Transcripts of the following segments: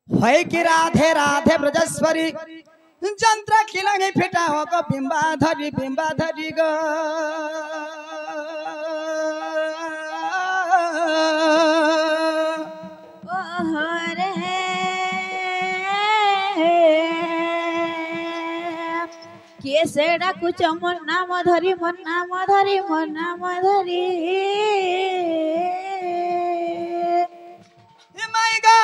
होय कि राधे राधे ब्रजस्वरी जंत्र खिलंगी फिटा हो गो बिंबा धरी गो केसे डाकुच मन नाम धरी मन नाम धरी मन नाम धरी माइगा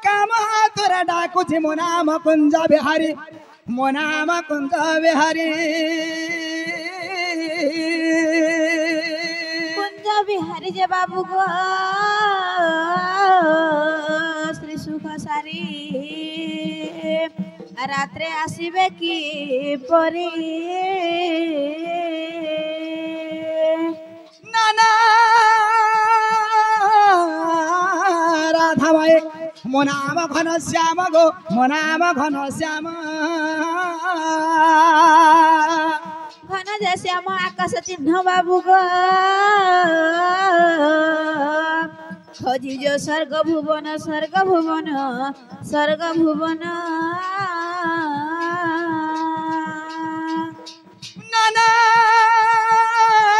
काम तोरा डाकुच मो नाम कुंज बिहारी मो नाम कुंज बिहारी कुंज बिहारी जे बाबू गो श्री सुख सारी रात्रे आसीबे की परी नाना राधा माई मो नाम घन श्याम गो मो नाम घन श्याम घन जे श्याम आकाश चिन्ह बाबू गो खोजी जो स्वर्ग भुवन स्वर्ग भुवन स्वर्ग भुवन नाना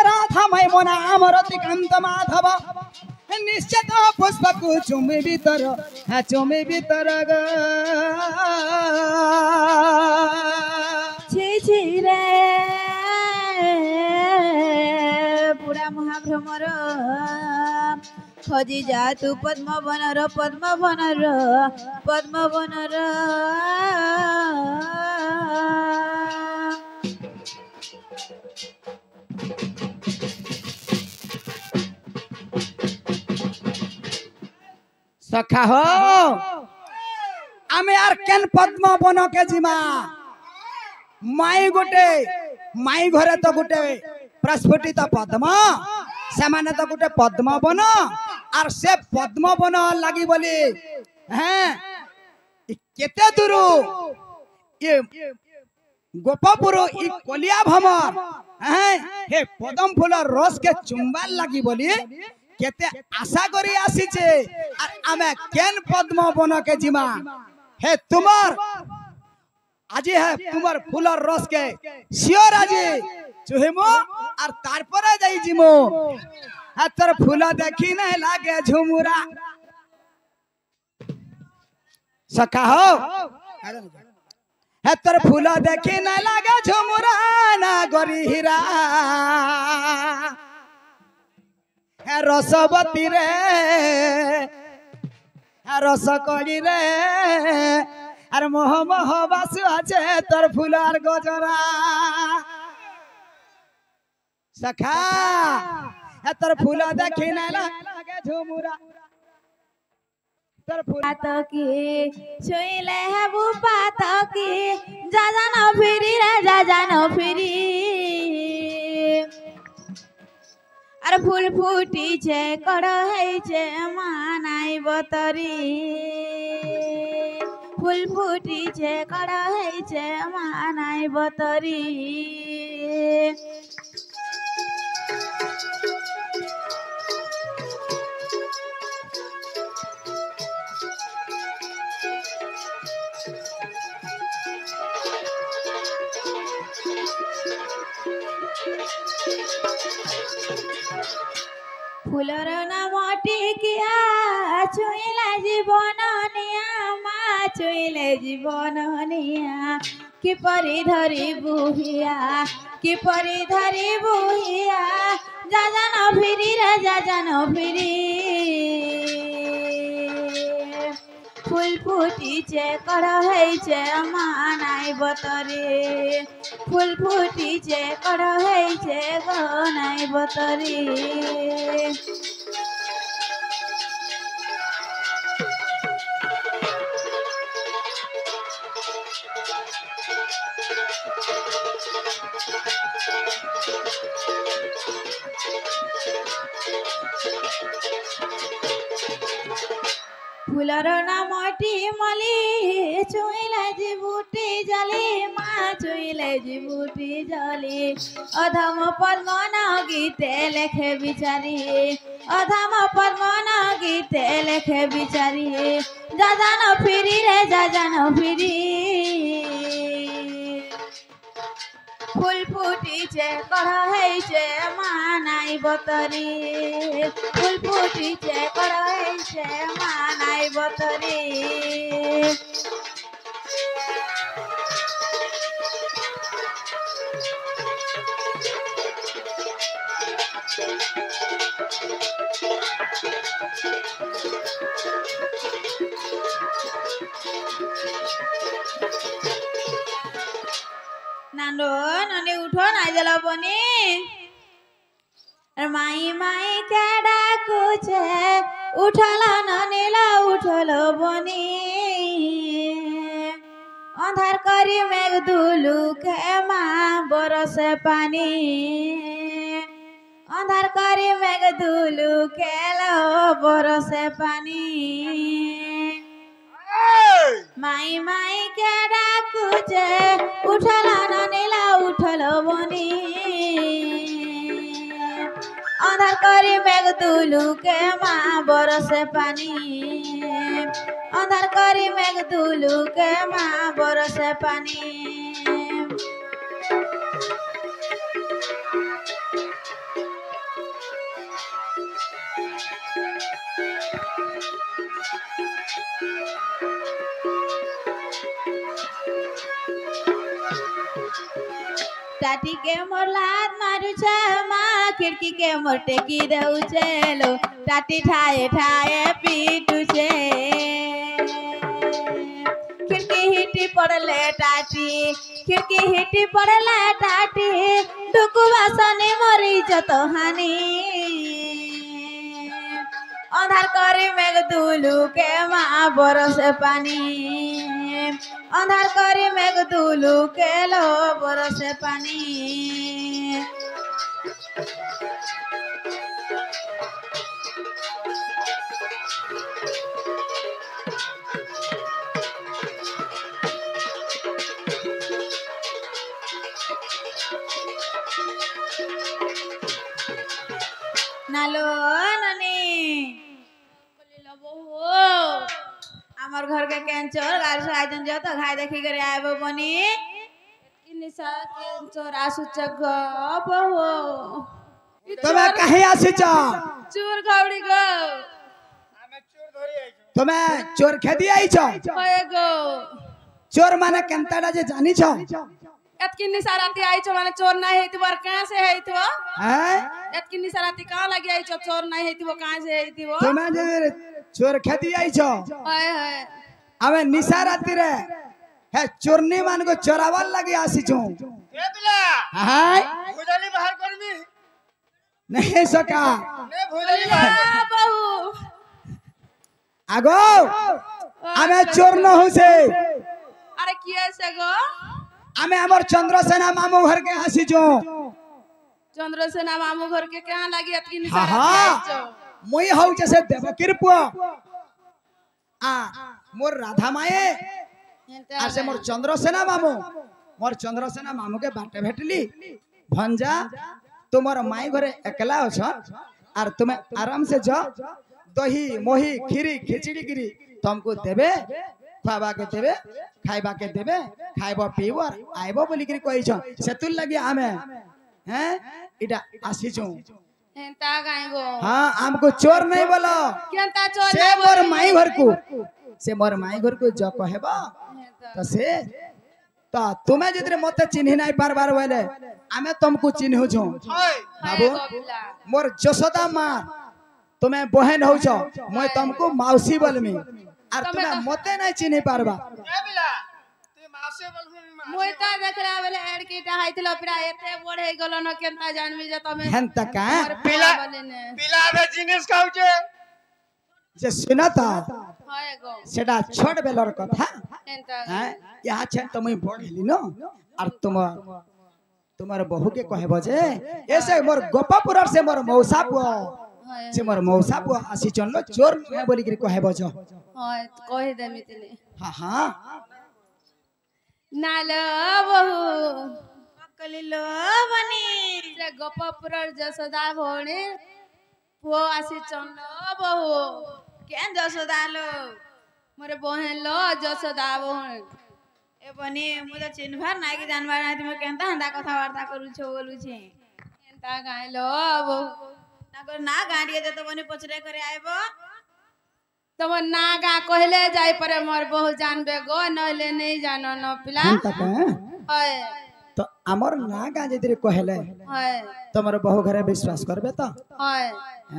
राधा माई मो नाम रतिकांत माधव निश्चित पुष्प को चुमे भीतर ग छी छी रे पुरा महाभ्रमर खोजी जा तू पद्मवनर पद्मवनर पद्मवनर सखा हो आमे यार केन पद्म बन के जिमा माई घरे तो गुटे प्रस्फुटित पद्म से माने तो गुटे पद्म बन और से पद्म बन लगी बोली हैं केते दूर ये गोपपुर ई कलिया भमर हैं हे पदम फूल रस के चुंबाल लगी बोली केते आशा करी आसी छे और आमे केन पद्म बन के जिमा हे तुमर আজি है तुमर फूलर रस के सियोर আজি चुहिमो और तारपरे जाई जिमो हातर फूल देखी नहीं लागे झुमुरा सखा हो हातर फूल देखी नहीं लागे झुमुरा ना गरी हीरा है रसवती रे रस कली रे আর মোহ মোহ বাসু আছে তোর ফুলার গজরা সখা তোর ফুল দেখি না লাগে ঝুমুরা তোর ফুল পাতকি ছুইলে হেবু পাতকি যা জানো ফিরি রে যা জানো ফিরি আর ফুল ফুটিছে কড় হইছে মানাই বতরি ফুল ফুটিছে কড় হইছে মানাই বতরি ফুলর নাম টিকিয়া ছুঁইলে জীবন নিয়া মা ছুঁইলে জীবন নিয়া কিপরি ধরি বুহিয়া কিপরি ধরি বুহিয়া যা জানো ফিরি রে যা জানো ফিরি ফুল ফুটিছে কড় হইছে মানাই বতরে ফুল ফুটিছে কড় হইছে গনাই বতরে ফুলর নামটি মলি ছুঁইলে জিবুটি জলি মা ছুঁইলে জিবুটি জলি অধম পদ্মন গীতে লেখে বিচারি অধম পদ্মন গীতে লেখে বিচারি যাজান ফিরি রে যাজান ফিরি ফুল ফুটিছে কড় হয়েছে মা নাই বতরি ফুল ফুটিছে কড় হয়েছে মা নাই বতরি নানো নানি উঠো নাই দিল বনি মাই মাই কে ডাকুছে উঠল নানিলা উঠল বনি অন্ধার করি মেঘ দুলুকে মা বরসে পানি অন্ধার করি মেঘ দুলুকে লো বরসে পানি মাই মাই কে ডাকুছে উঠল নানিলা উঠল বনি অন্ধার করি মেঘ দুলুকে মা বরসে পানি অন্ধার করি মেঘ দুলুকে মা বরসে পানি टाटी के मोर लात मारू छे माँ खिड़की के मोर टेकी दऊ छे लो टाटी ठाए ठाए पीटू छे खिड़की हिटी पड़ले टाटी खिड़की हिटी पड़ले टाटी डुकु बासनी मरी जत हानी अंधार करी मेघ दुलू के माँ बरसे पानी अंधार करी मेघ दुलू के लो बरसे पानी नालो नानी আমার ঘর के कैंचर गार से आजन जो तो घाय देखी करे आबो बनी किन्नी सा कैंचर आसु चग बहो তুমি কাহে আসিছ चूर गावड़ी गो हमें चोर धरी आई তুমি চোর খেদি আইছ होए गो চোর মানে কেনতাটা যে জানিছ एत किन्नी सा राती आई छो माने चोर नाही हेति बर कहां से हेतिबो হ্যাঁ एत किन्नी सा राती कहां लगी आई छो चोर नाही हेतिबो कहां से हेतिबो তুমি যে চোর খেদি আইছ हाय हाय আমি নিশা রাতি রে হে চোরনি মান को চোরাবার লাগি আসিছ ए बिला হ্যাঁ भुजाली बाहर करनी नहीं सका ने भुजाली बाहर बहू আগো আমি চোর ন হইছে अरे किए से गो আমি আমার চন্দ্রসেনা মামু ঘর के আসিছ चंद्रसेना मामू घर के कहां लगी एत किन्नी हाँ, सा हाँ। राती आई छो মই হউছে সে দেবকীর পুয়া মোর রাধা মায়ে আর সে মোর চন্দ্রসেনা মামু মোর চন্দ্রসেনা মামুকে বাটে ভেটলি ভঞ্জা তোমার মাই ঘরে একলা অছ আর তুমি আরাম से যাও দহি মহি খিরি খিচড়ি গিরি तुमको দেবে খাবা के দেবে খাইবা के দেবে খাইব পিব আর আইব বলি করি কইছ সেতুল লাগি আমি হ্যাঁ এটা আসিছু हेंता गाय गो हाँ हमको चोर नहीं बोलो केंता चोर से मोर माई घर को से मोर माई घर को जो कहबा तो से तो तुम्हें जितने मते चिन्ह नहीं पार बार बोले आमे तुमको चिन्ह छु हाय बाबू मोर जसोदा मां तुम्हें बहन हो छो मैं तुमको मौसी बोलमी और तुम्हें मते नहीं चिन्ह पारबा ए बिला तू मासे बोलबी मोइता देखला बेले एडकीटा हाइतलो पिरा एते बढे गलो न केंता जानबी जे तमे हेन तक बिला बिला बे जिनिस खाउचे जे सुनता हाय गो सेटा छोट बेलर कथा हेंता हैं यहाँ छे तुम बढ़ली न और तुम्हार बहू के कहब जे ऐसे मोर गोपापुर से मोर मौसा पो हाय से मोर मौसा पुआ आसी चनलो चोर नुहे बोली के कहे बज हाय कहि देमी तिने हां हां नालो बहु कलिलो बनी से गोपपुरर जसोदा भौणी पुओ आसी चनलो बहु केन जसोदा लो मोरे बहन लो जसोदा बहन ए बनी मु त चिन्हबार नाइ कि जानबार नाइ तुम केनता हंदा कथा वार्ता करू छो बोलू छे केनता गाय लो बहु ताको ना गाड़िए दे तो बनी पचरे करे आइबो तुम ना गा कहले जाई परे मोर बहु जानबे गो नले नहीं जानो न पिला हम तक हाय तो हमर ना गा जेतरे कहले हाय तमर बहु घरे विश्वास करबे त हाय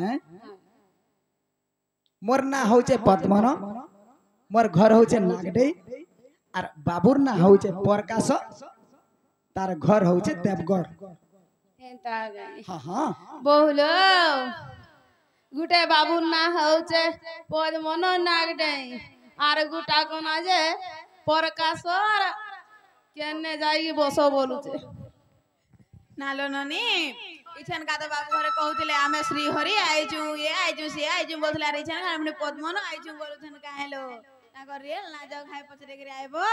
हैं मोर ना होचे पद्मन मोर घर होचे नागडे आर बाबुर ना होचे परकाश तार घर होचे देवगढ़ केनता गाय हां हां बहुलो गुटे बाबू ना होचे पद मनो नागडे आर गुटा कोना जे परकाशर केने जाई बसो बोलुचे नालो ननी इछन का तो बाबू घरे कहउतिले आमे श्री हरि आइजु ये आइजु से आइजु बोलला रे छन हमने पद्मन आइजु बोलुछन काहेलो ताको रेल ना जाओ खाए पचरे करे आइबो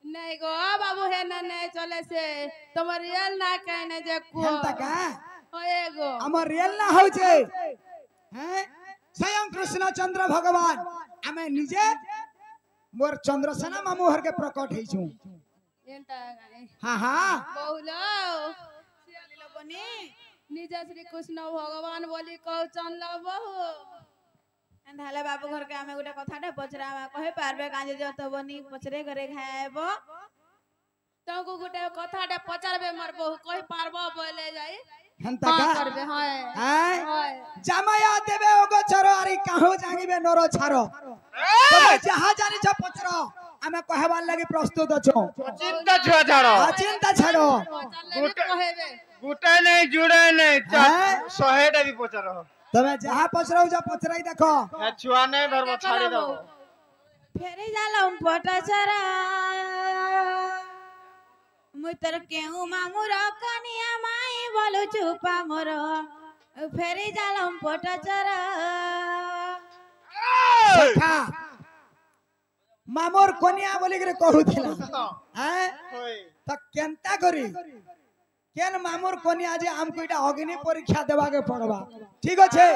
नहीं गो बाबू है ना नहीं चले से तुम रियल ना कहने जे को हम तक होए गो हमर रियल ना होचे हैं स्वयं कृष्ण चंद्र भगवान हमें निजे मोर चंद्रसेना मामू हर के प्रकट हेछु एंता गाने हां हां बहुलो सियालिलो बनी निज श्री कृष्ण भगवान बोली कहउ चनलो बहु एंधाले बाबू घर के हमें गुटे कथाटे पचरावा कहे पारबे काजे जत बनी पचरे करे खाएबो तको गुटे कथाटे पचरबे मोर बहु कहि पारबो बोले जाई हम हां तक करबे हाय हैं हाय जामाया देबे ओगो छरो आरी काहो जांगीबे नरो छारो तमे जहां जानि छ पचरो हमें कहबार लागि प्रस्तुत अछो चिंता छुआ छाड़ो चिंता छाड़ो चलले कहेबे गुटे नहीं जुड़े नहीं हैं? सहेटा भी पचा रहो तमे जहां पचरो जा पचराई देखो छुआ नहीं धर्म छाड़ी दो फेरी जालम पटचरा मुतर केहू मामुर कनिया माई बोलु चुपा मोर फेरी जालम पटचरा सखा मामोर कोनिया बोली के कहूथिला हैं होय त केनता करी केन मामोर कोनिया जे हमको इटा अग्नि परीक्षा देबा के पड़बा ठीक अछि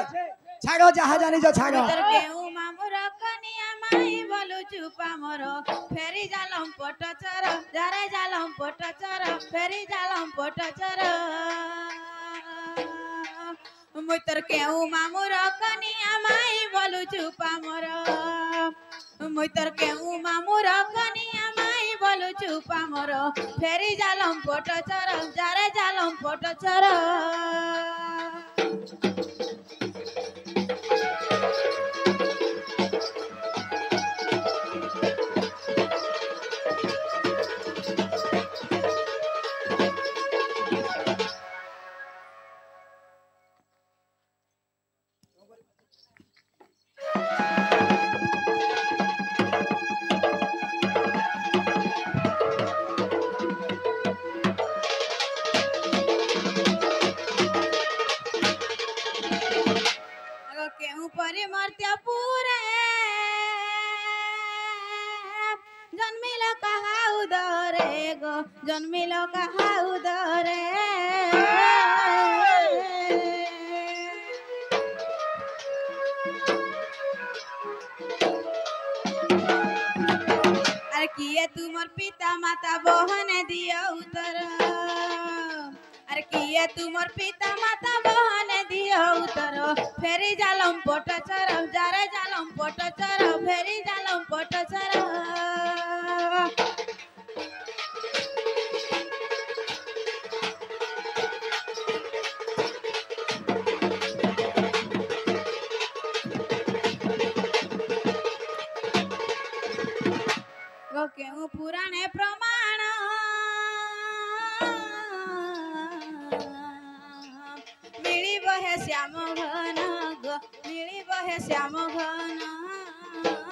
छागो जहां जानि जो छागो मुतर केहू मामुर कनिया माई बोलु चुपा मोर फेरी जालम पटचरा जरे जालम पटचरा फेरी जालम पटचरा मुतर केहू मामुर कनिया माई बोलु चुपा मोर मुतर केहू मामुर कनिया माई बोलु चुपा मोर फेरी जालम पटचर जरे जालम पटचर केहू परिमर्त्य पूरे जन्मिल कहा उदरे गो जन्मिल कहा उदरे अरे किए तुमर पिता माता बहन दिया उतर अरे किए तुमर पिता माता बहन दिया उतर फेरी जालम पटचर जारे जालम पटचर फेरी जालम पटचर केहू पुराणे प्रमाण मिली बहे श्याम घन ग मिली बहे श्याम घन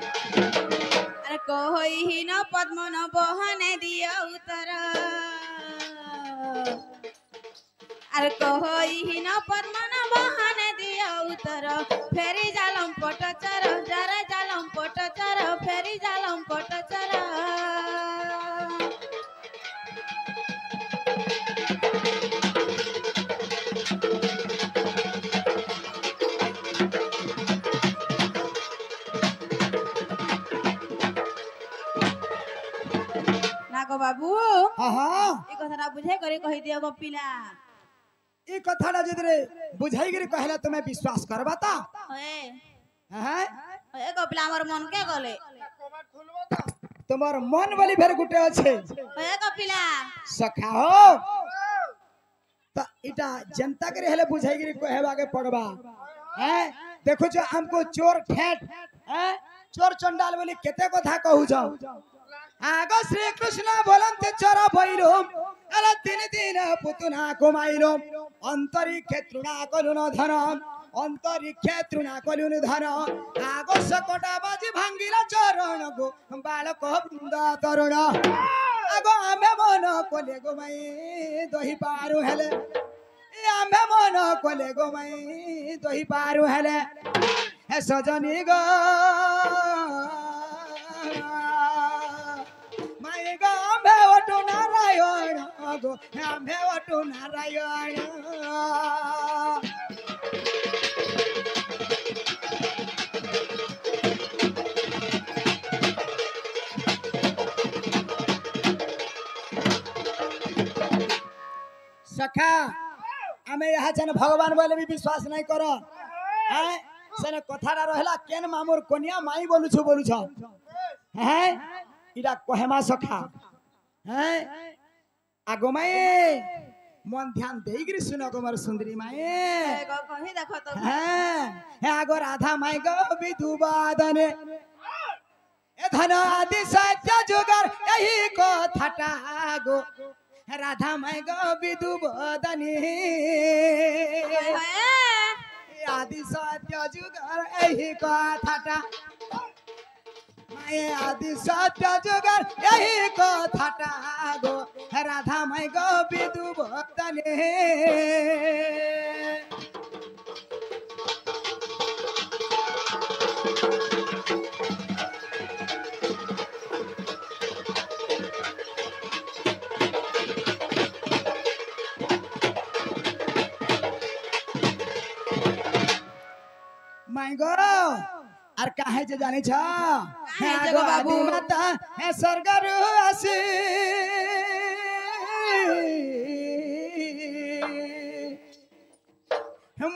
अरे कोई न ପଦ୍ମ ନ ବହନେ ଦିଅ ଉତ୍ତର আর কহইহীন পদ্মন বহনে দিও উত্তর ফেরি জালম পটচর যারা জালম পটচর ফেরি জালম পটচর নাগো বাবু हाँ हाँ এই কথাটা বুঝে করে কই দিও গো পিলা ये कथाटा जदरे बुझाई गिरी कहला तुम्हें विश्वास करबा ता হয়ে हैं হয়ে গো পিলা আমার মন কে গলে তোমাर मन वाली भेर गुटे আছে হয়ে গো পিলা सखा हो त इटा जनता के हेले बुझाई गिरी कहबा के पड़बा हैं देखो जो हमको चोर ठेठ हैं चोर चंडाल बोली केते कथा कहू जाओ आगो श्री कृष्ण बोलंते चोर भइलो अरे दिन दिन पुतना कमाइलो अंतरिक्षे तृणा कलुन धन अंतरिक्षे तृणा कलुन धन आगो सकटा बाजी भांगिला चरण गो बालक बृंद तरुण आगो आमे मन कोले गो मई दही पारु हेले आमे मन कोले गो मई दही पारु हेले हे सजनी गो माई गो आमे वटु नारायण गो आमे वटु नारायण सखा आमे यहाँ छन भगवान बोले भी विश्वास नहीं करो हैं सेने कथारा रहला केन मामूर कोनिया माई बोलु छ हैं इडा कहेमा सखा हैं आगो माई मन ध्यान देई गिरी सुनो गो मोर सुंदरी माई গো কহি দেখো তো हैं हे आगो राधा माई गो विधुवादने ए धन आदि सत्य जुगर यही कथाटा गो राधा माई गो विधुवादने হয়ে आदि सत्य जुगर यही कथाटा माये आदि सत्य जुगर यही कथाटा गो राधा माई गो विधुवादने माई गो आर काहे जे जाने छ हे काहे जे आगो गो बाबू? आदि माता हे स्वर्गरु आसी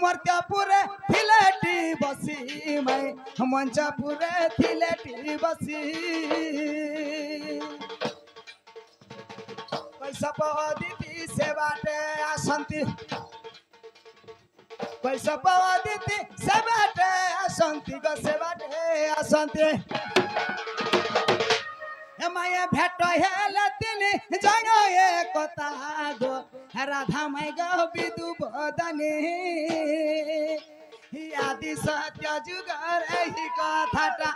मर्त्यापुरे थिलेटी बसी मैं मंचापुरे थिलेटी बसी पैसा पदिति से बाटे आसंती पैसा पदिति से बाटे आसंती गो से बाटे आसंती माये भेट हेले तिनी जानो ये कथा गो राधा माई गो विधुवादने आदि सत्य जुगर यही कथाटा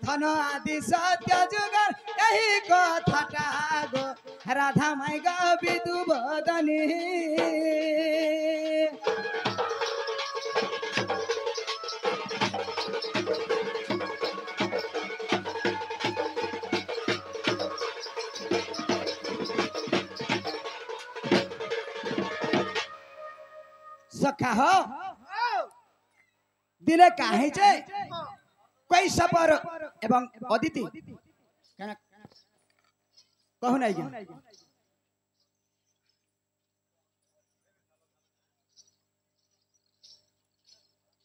धन आदि सत्य जुगर यही कथाटा गो राधा माई गो विधुवादने सखा हो दिले काहे जे कोई सपर एवं अदिति कहू नहीं गया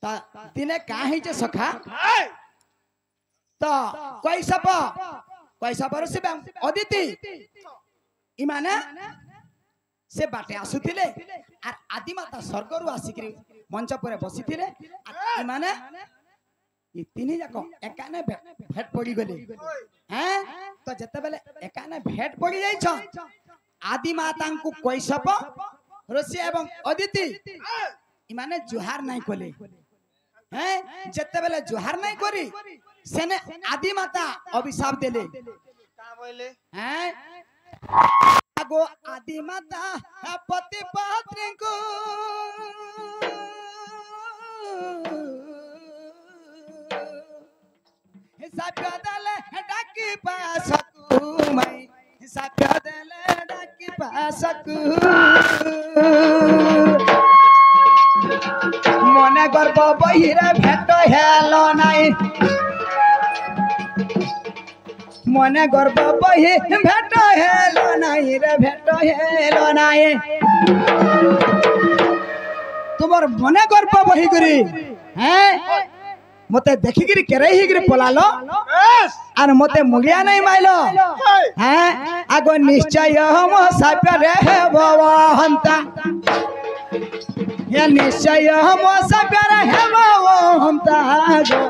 ता दिले काहे जे सखा तो कोई सपर से अदिति इमाने से बाटे आसुथिले आर आदि माता स्वर्गरु आसिकरी मंच पर बसिथिले आर माने ये तीन जाको एकाने भेट पड़ी गले हैं तो जते बेले एकाने भेट पड़ी जाई छ आदि माता को कैसप ऋषि एवं अदिति इमाने जुहार नहीं कोले हैं जते बेले जुहार नहीं करी सेने आदि माता अभिशाप देले कहले हैं आगो आदि माता पति पत्नी को साप्यादले डाकी पासकु मैं साप्यादले डाकी पासकु मने गर्व बहिरे भेट हेलो नाई मने गर्व बहि भेट हेलो नाई रे भेट हेलो नाई तुमर मने गर्व बहि करी हैं मते देखि गिरी केरे ही गिरी पलालो आर मते मुगिया नहीं माइलो हैं आगो निश्चय हम साप्य रे बाबा हंता या निश्चय हम साप्य रे बाबा हंता गो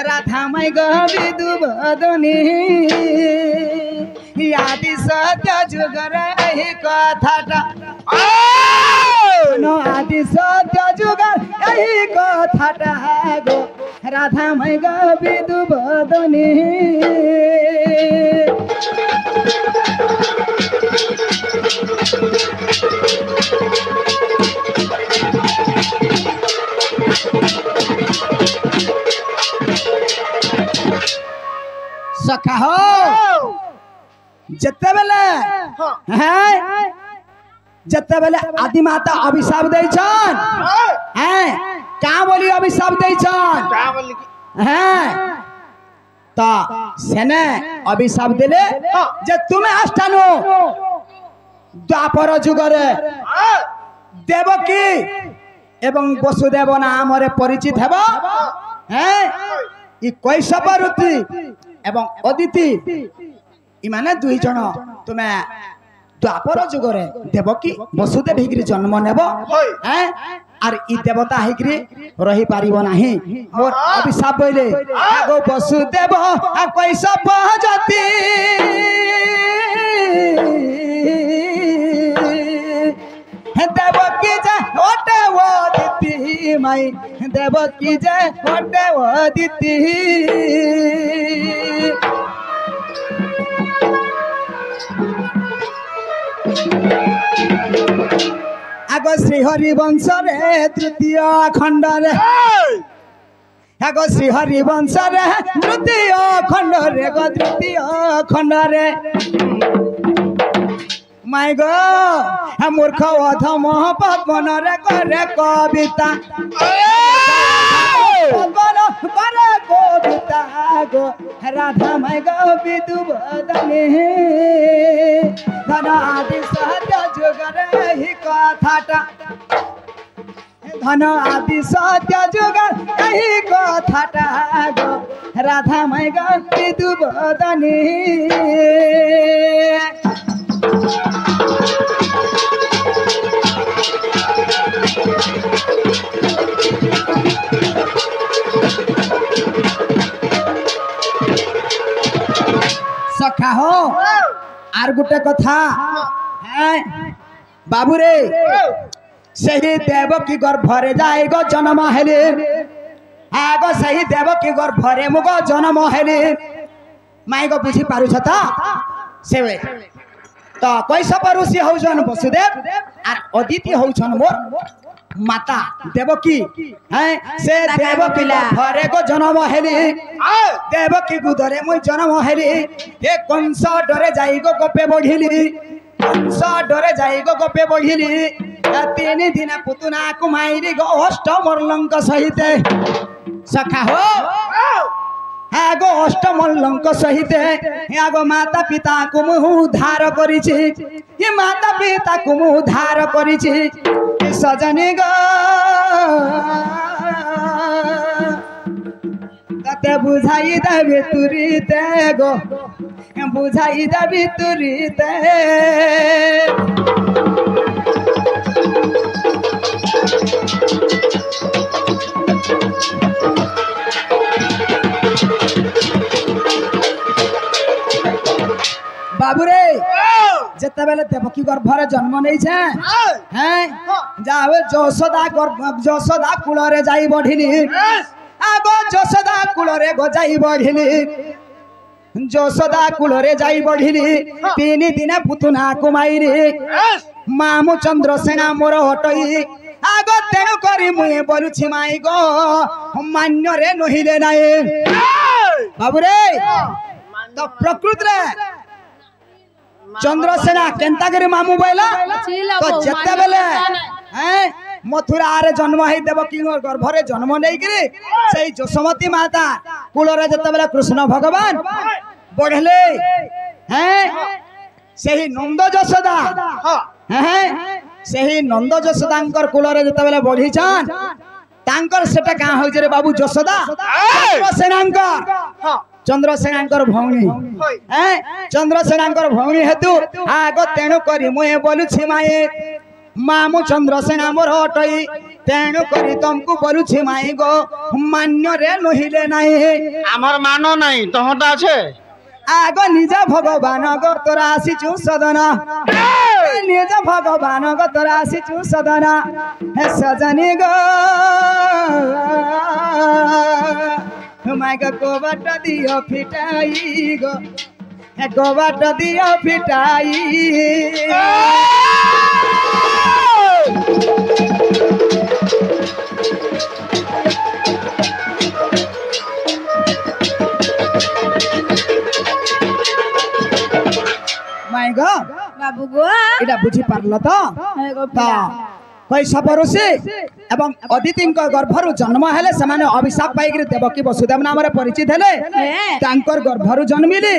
राधा मै गो विदु बदनी आदि सत्य जुगर ही कथाटा नो आदि सत्य जुगर यही कथाटा गो राधा मै गो विदु बदनी सखा हो जत्ते बेले हैं जत्ते बेले आदि माता अभिशाप दै छन हैं का बोली अभिशाप दै छन का बोली हैं ता सेने अभिशाप देले जे तुमे आस्थानो द्वापर जुगरे देवकी एवं वसुदेव नामरे परिचित हेबो हैं ई कैसव ऋतु एवं अदिति इमाने दुई जन तुमे द्वापर जुगरे देवकी वसुदेव हिग्री जन्म नेबो हैं आर ई देवता हिग्री रही पारिबो नाही मोर अभिशाप बोले आगो वसुदेव आ कैसव जाति देवकी जे ओटे वो दिति माई देवकी जे ओटे वो दिति आगो श्रीहरि वंश रे तृतीय खंड रे आगो श्रीहरि वंश रे तृतीय खंड रे गो तृतीय खंड रे माय गो मूर्ख अधम पवन रे करे कविता करे कविता गो राधा माय गो विदु बदनी धन आदि सत्य जुगरे ही कथाटा धन आदि सत्य जुगर यही कथाटा गो राधा माय गो विदु बदनी सखा हो आर गुटे कथा है बाबू रे सही देवकी गर्भरे जाए गो जन्म हेले आगो सही देवकी गर्भरे मुग जन्म हेले माई गो बुझी पारु छ त से तो कैसव ऋषि हौछन वसुदेव आर अदिति हौछन मोर माता देवकी हैं से देवकी घरे को जन्म हेली देवकी गुदरे मुई जन्म हेली हे कंस डरे जाई गो गपे बढ़िली कंस डरे जाई गो गपे बढ़िली 3 दिन पुतुना कुमारी गो अष्टमल्लंक सहित सखा हो आगो अष्टमल्लंक सहित आगो माता पिता को मुह उद्धार करिछि ये माता पिता को मुह उद्धार करिछि सजनी गो तते बुझाई देबे तुरीते गो बुझाई देबे तुरीते बाबू रे जते बेले देवकी गर्भरे जन्म नहीं छे हैं जावे जशोदा कुलरे जाई बढ़िली आगो जशोदा कुलरे गो जाई बढ़िली যশোদা কুলরে যাই বঢ়িলি 3 দিনে পুতুনা কুমাইরি মামু চন্দ্রসেনা মোর হটই আগ তেণু করি মুই বলুছি মাই গো মান্যরে নহিলে নাই বাবুরে তো প্রকৃতরে চন্দ্রসেনা কেন্তা করে মামু বইলা তো যেতে বেলে হ্যাঁ মথুরারে জন্ম হই দেবকী গর্ভরে জন্ম নেই করি সেই যশোমতী মাতা কুলরে যেতে বেলে কৃষ্ণ ভগবান বড়লে হ্যাঁ সেই নন্দ যশোদা হ্যাঁ সেই নন্দ যশোদাঙ্কর কুলরে যেতে বেলে বঢ়িছান তাঙ্কর সেটা কাঁ হইছে রে বাবু যশোদা চন্দ্রসেনাঙ্কর ভৌণী হ্যাঁ চন্দ্রসেনাঙ্কর ভৌণী হেতু আগ তেণু করি মুয়ে বলুছি মায়ে মামু চন্দ্রসেনা মোর হটই তেণু করি তমকু বলুছি মাই গো মান্যরে নহিলে নাই আমার মানো নাই তোহটা আছে আগ নিজ ভগবান গো তোরা আসিছু সদন নিজ ভগবান গো তোরা আসিছু সদন হে সজনী গো মাইগা গোবাট দিও ফিটাই গো হে গোবাট দিও ফিটাই মাই গো বাবু গো এটা বুঝি পারল তো কৈশব ঋষি এবং অদিতিଙ୍କ গর্ভରୁ জন্ম হেলে ସେମାନେ অভিশাপ পাইকি দেবকী বসুদেব নামରେ ପରିଚିତ ହେଲେ ତାଙ୍କର ଗର୍ଭରୁ ଜନ୍ମିଲି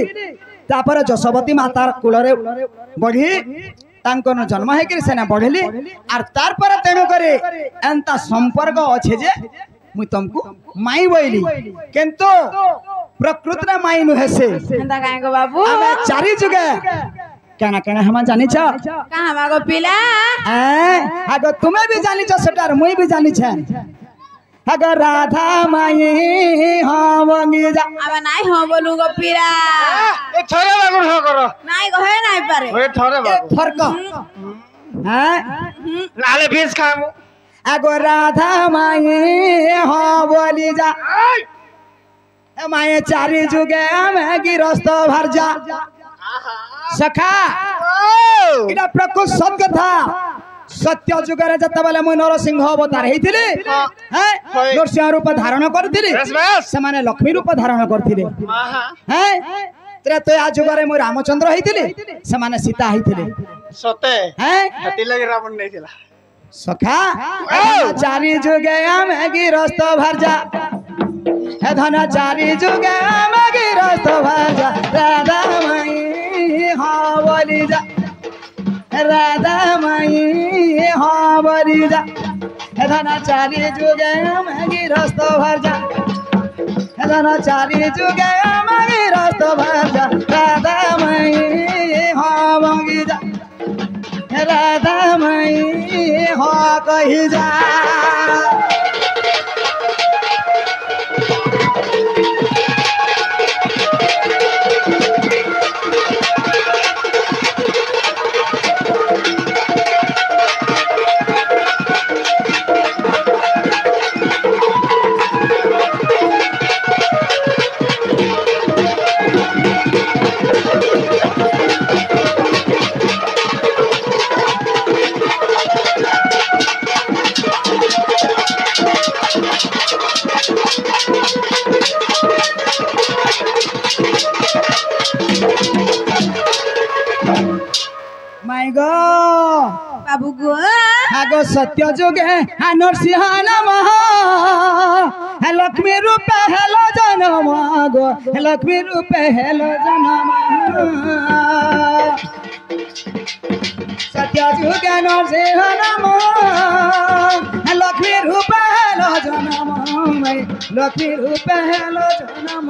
ତାପରେ ଯଶୋବତୀ ମାତାର କୁଳରେ ବଢି ତାଙ୍କର ଜନ୍ମ ହେଇକି ସେନା ବଢିଲି আর তারপরে তেণু করে এন্তা সম্পর্ক আছে যে মুই তমকু মাই বইলি কিন্তু প্রকৃতরে মাই নুহে সে এন্তা কাই গো বাবু ଆମେ ଚାରି ଯୁগে কেনা কেনা হেমা জানিছ কাহা গো পিলা আগ তুমি বি জানিছ সেটার মুই বি জানিছে আগ রাধা মাই হবঙ্গি যা আবে নাই হ বলু গো পিলা এ থরে বাগুন হ করো নাই গো হে নাই পারে ওই থরে বাগুন ফরক হ্যাঁ নালে বিষ খামু আগ রাধা মাই হবলি যা মায়ে চারি যুগে আমি গৃহস্থ ভার যা सखा এটা প্রকৃত সৎ কথা সত্য যুগরে যেতবেলে মুই নরসিংহ অবতার হইଥିଲି হ্যাঁ নরসিংহ রূপ ধারণ করଥିଲି ସେମାନେ লক্ষ্মী রূপ ধারণ করଥିଲେ হ্যাঁ ত্রেতয়া যুগরে মুই রামচন্দ্র হইଥିଲି ସେମାନେ সীতা হইଥିଲେ সতে হ্যাঁ হাতি লাগি রাবণ নেইছিলা সখা চারি যুগে আমি গৃহস্থ ভার যা হে ধন চারি যুগে আমি গৃহস্থ ভার যা রাধা মাই হবলি যা রাধা মাই হবলি যা হে ধন চারি যুগে আমি গৃহস্থ ভার যা হে ধন চারি যুগে আমি গৃহস্থ ভার যা রাধা মাই হবলি যা রাধা মাই হ কহি যা माय गो बाबू गो आगो सत्य जुगे नरसिंह नमः लक्ष्मी रूपे हेलो जनम गो लक्ष्मी रूपे हेलो जनम सत्य जुगे नरसिंह नमः लक्ष्मी रूपे हेलो जनम लक्ष्मी रूपे हेलो जनम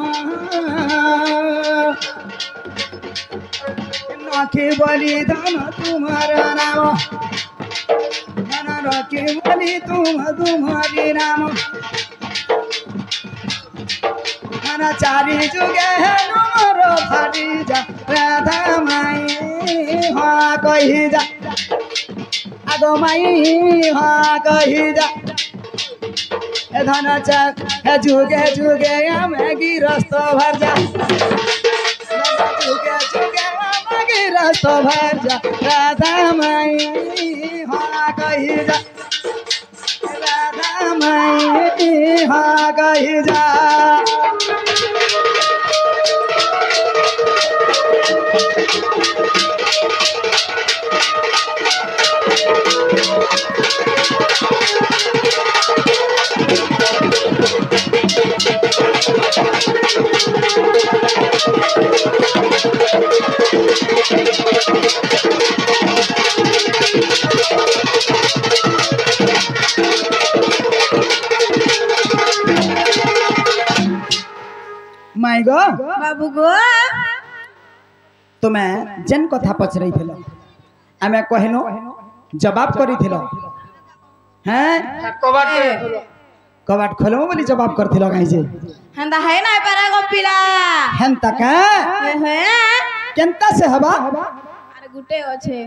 रखी बलिदान तुम्हारा नाम रखी बलि तुम्हारी नाम चारि जुगे नमर भारी जा राधा माई हाँ कही जा आगो माई हाँ कही जा धन जुगे जुगे हमें गिरस्त भर जा जुगे जुगे लगी रस भर जा राधा माई हाँ कही जा राधा माई हाँ कही जा माई गो बाबू गो तुम्हें जेन कथा पचरई थिलो आमे कहनो जवाब करी थिलो हैं कबाट कबाट खोलो बोली जवाब करथिलो काई जे हंदा है ना पारा गो पिला हेंता का हे केंता से हवा अरे गुटे अच्छे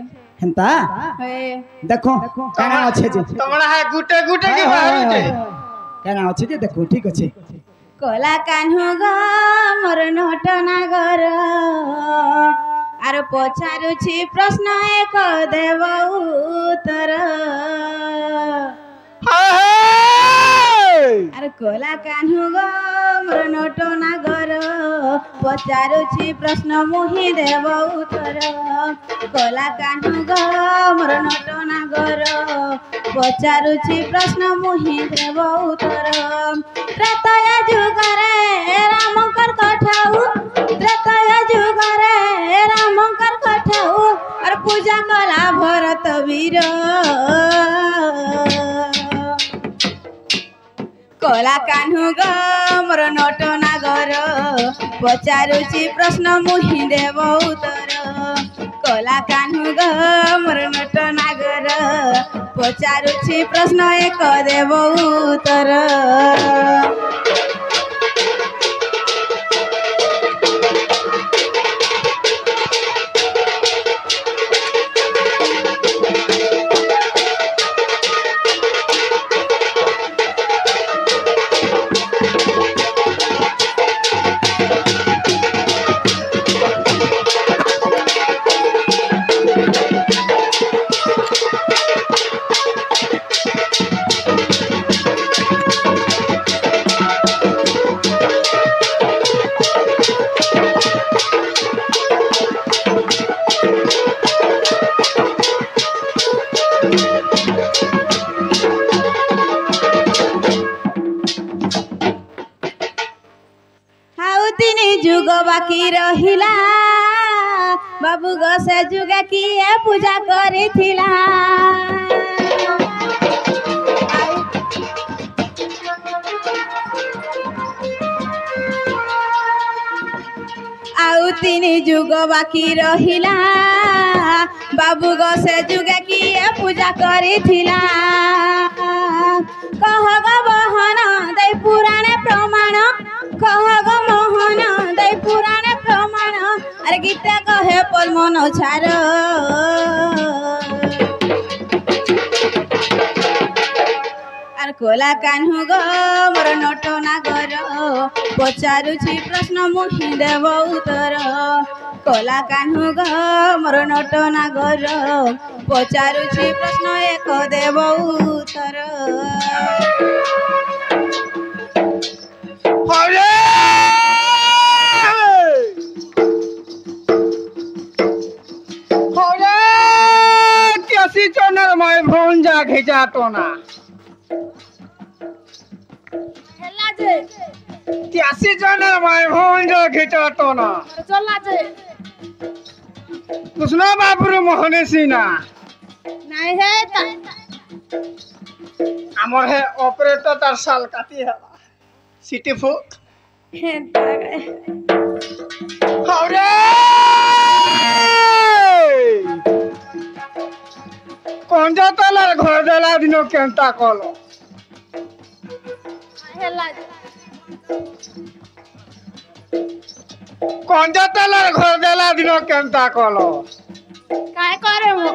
हेंता हे देखो केना अच्छे जे तमड़ा है गुटे गुटे के बाहर के केना अच्छे जे देखो ठीक अच्छे कला कान्हु गो मोर नटना गर आर पचारुछि प्रश्न एक देव उत्तर आर कला कान्हु गो मोर नटना गर पचारुछि प्रश्न मुहि देव उत्तर कला कान्हु गो मोर नटना गर पचारुछि प्रश्न मुहि देव उत्तर त्रतय जुगरे रामकर कठाऊ त्रतय जुगरे रामकर कठाऊ और पूजा कला भरत वीर कला कान्हु गो मोर नटना गर पचारुछि प्रश्न मुहि देव उत्तर कला कान्हु गो मोर नटना गर पचारुछि प्रश्न एक देव उत्तर जुग बाकी रहिला बाबू गो से जुग किए पूजा करिथिला आउ तीन जुग बाकी रहिला बाबू गो से जुग किए पूजा करिथिला कह गो बहन दे पुराणे प्रमाण कह गो मोहन दे पुराणे प्रमाण अरे गीता कहे पर मन छार आर कोला कान्हु गो मोर नटना गर पचारुछि प्रश्न मुहि देव उत्तर कोला कान्हु गो मोर नटना गर पचारुछि प्रश्न एक देव उत्तर कैसी चनर मैं भोंजा खिंचा तो ना हेला जे कैसी चनर मैं भोंजा खिंचा तो ना चला जे कृष्णा बाबू मोहने सीना नहीं है आमर है ऑपरेटर तार साल काटी है सिटी फुक हौरे कंजा तलार घर देला दिनो केंता कलो हेला कंजा तलार घर देला दिनो केंता कलो काय करे मो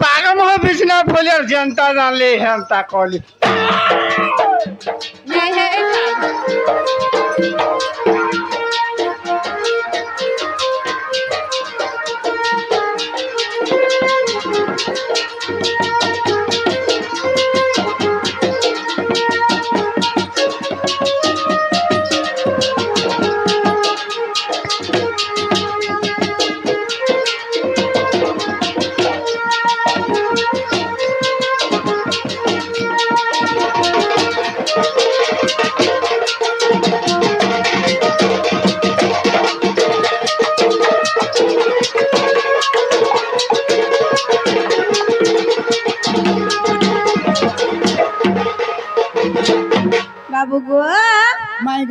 बागम हो बिछना फोलियर जनता जान ले हेंता कली नहीं है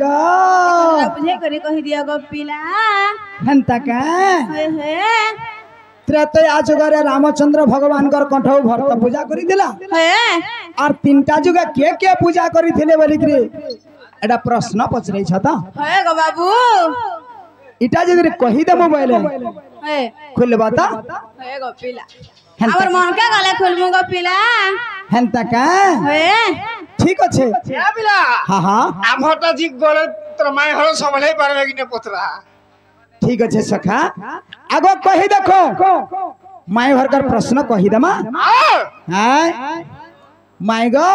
गो बुझे करी कहि दिया गो पिला हेंता का हे हे त्रेतया जुगरे रामचंद्र भगवान कर कंठौ भरत पूजा करी दिला हे और तीनटा जुगे के पूजा करी थिले बोली कि एटा प्रश्न पचरै छ त हे गो बाबू इटा जदि कहि दे मोबाइल हे खुलबा त हे गो पिला हमर मन के गले खुलमु गो पिला हेंता का हे ठीक আছে क्या बिला हां हां आमहटा जी गोले तोर माय हर संभले पारबे कि ने पुत्रा ठीक আছে सखा आगो कहि देखो माय घर कर प्रश्न कहि दमा हां माय गो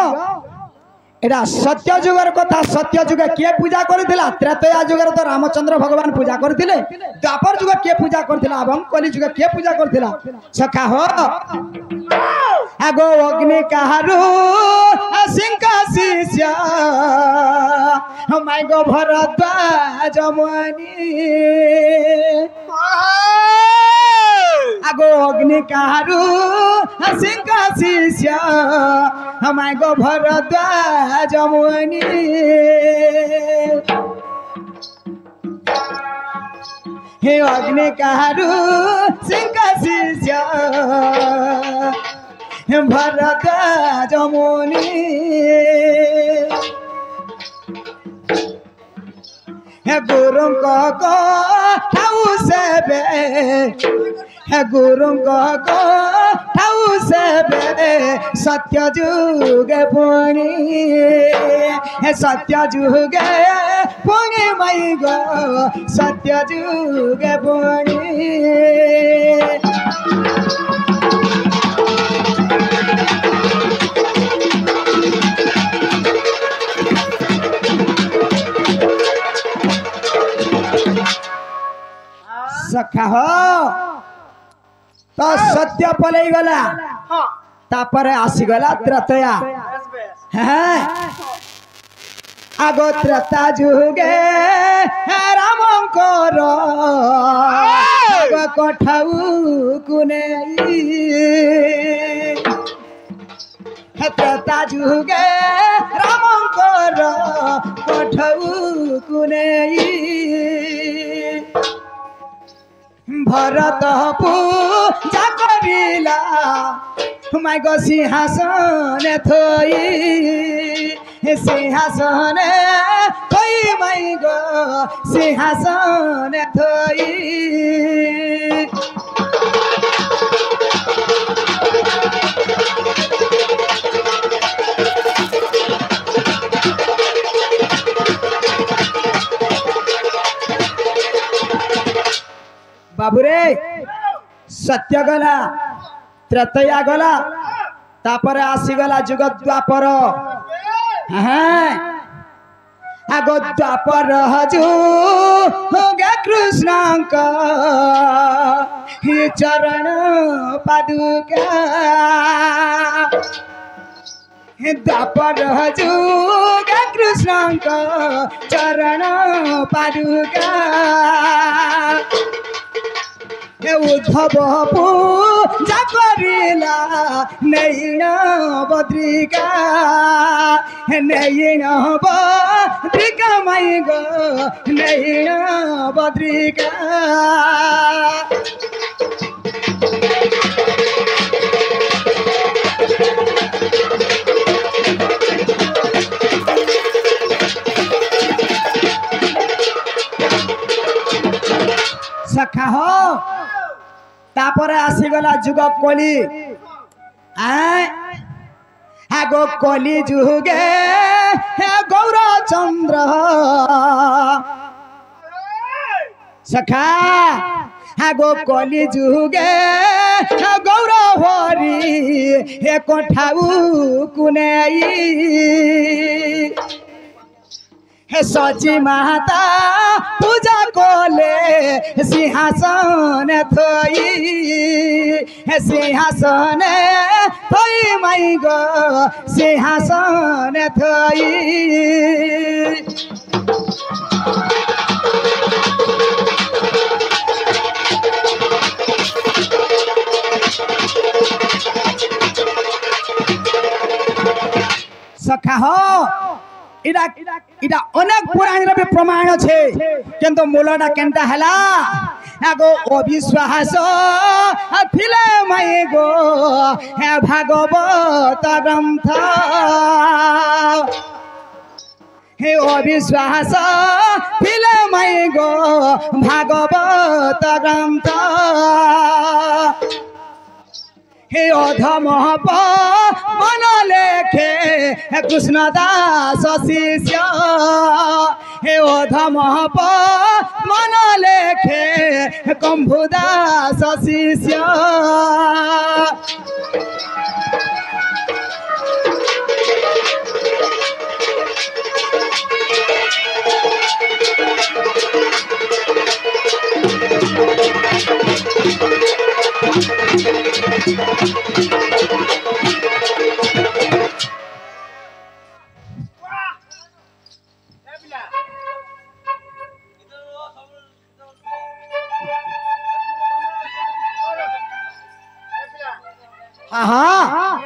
एटा सत्य जुगर कथा सत्य जुगे के पूजा करथिला त्रेतया जुगर तो रामचंद्र भगवान पूजा करथिले द्वापर जुगे के पूजा करथिला एवं कली जुगे के पूजा करथिला सखा हो आगो अग्नि कहारू सिंका शिष्य माय गो भरद्वाज मुनि आगो अग्नि कहारू सिंका शिष्य माय गो भरद्वाज मुनि हे अग्नि कहारू सिंका शिष्य भरद्वाज मुनि हे गुरु को ठाऊ से बे हे गुरु को ठाऊ से बे सत्य जुगे पुणी हे सत्य जुगे पुणी मई गो सत्य जुगे पुणी सखा हो तो सत्य पलई गला हां तापरे आसी गला त्रेतया बस बस हैं आगो त्रेता जुगे रामंकर आगो कठाऊ कुने त्रेता जुगे रामंकर कठाऊ कुने भरत पूजा करिला माय गो सिंहासन थोई सिंहासन थोई माय गो सिंहासन थोई बाबूरे सत्य गला त्रेतया गला तापरे आसी गला जुग द्वापर हां आगो द्वापर हजू गे कृष्णंक ही चरण पादुका द्वापर हजू गे कृष्णंक चरण पादुका उद्धव पूजा करिला नैन बद्रिका नैन बद्रिका माई गो नैन बद्रिका सखा हो तापरे आसीगला जुग कली आगो कली जुगे गौर चंद्र सखा आगो कली जुगे गौर हरि हे कोठाऊ कुने हे सची माता पूजा कोले सिंहासन थोई हे सिंहासन थोई माई गो सिंहासन थोई सखा हो इडा इडा अनेक पुराण रे भी प्रमाण छे किंतु मूलटा केनटा हला आगो अविश्वास थिले मई गो हे भागवत ग्रंथ हे अविश्वास थिले मई गो भागवत ग्रंथ हे अधम मन लेखे कृष्णदास शिष्य हे अधम मन लेखे कंभुदास शिष्य हाँ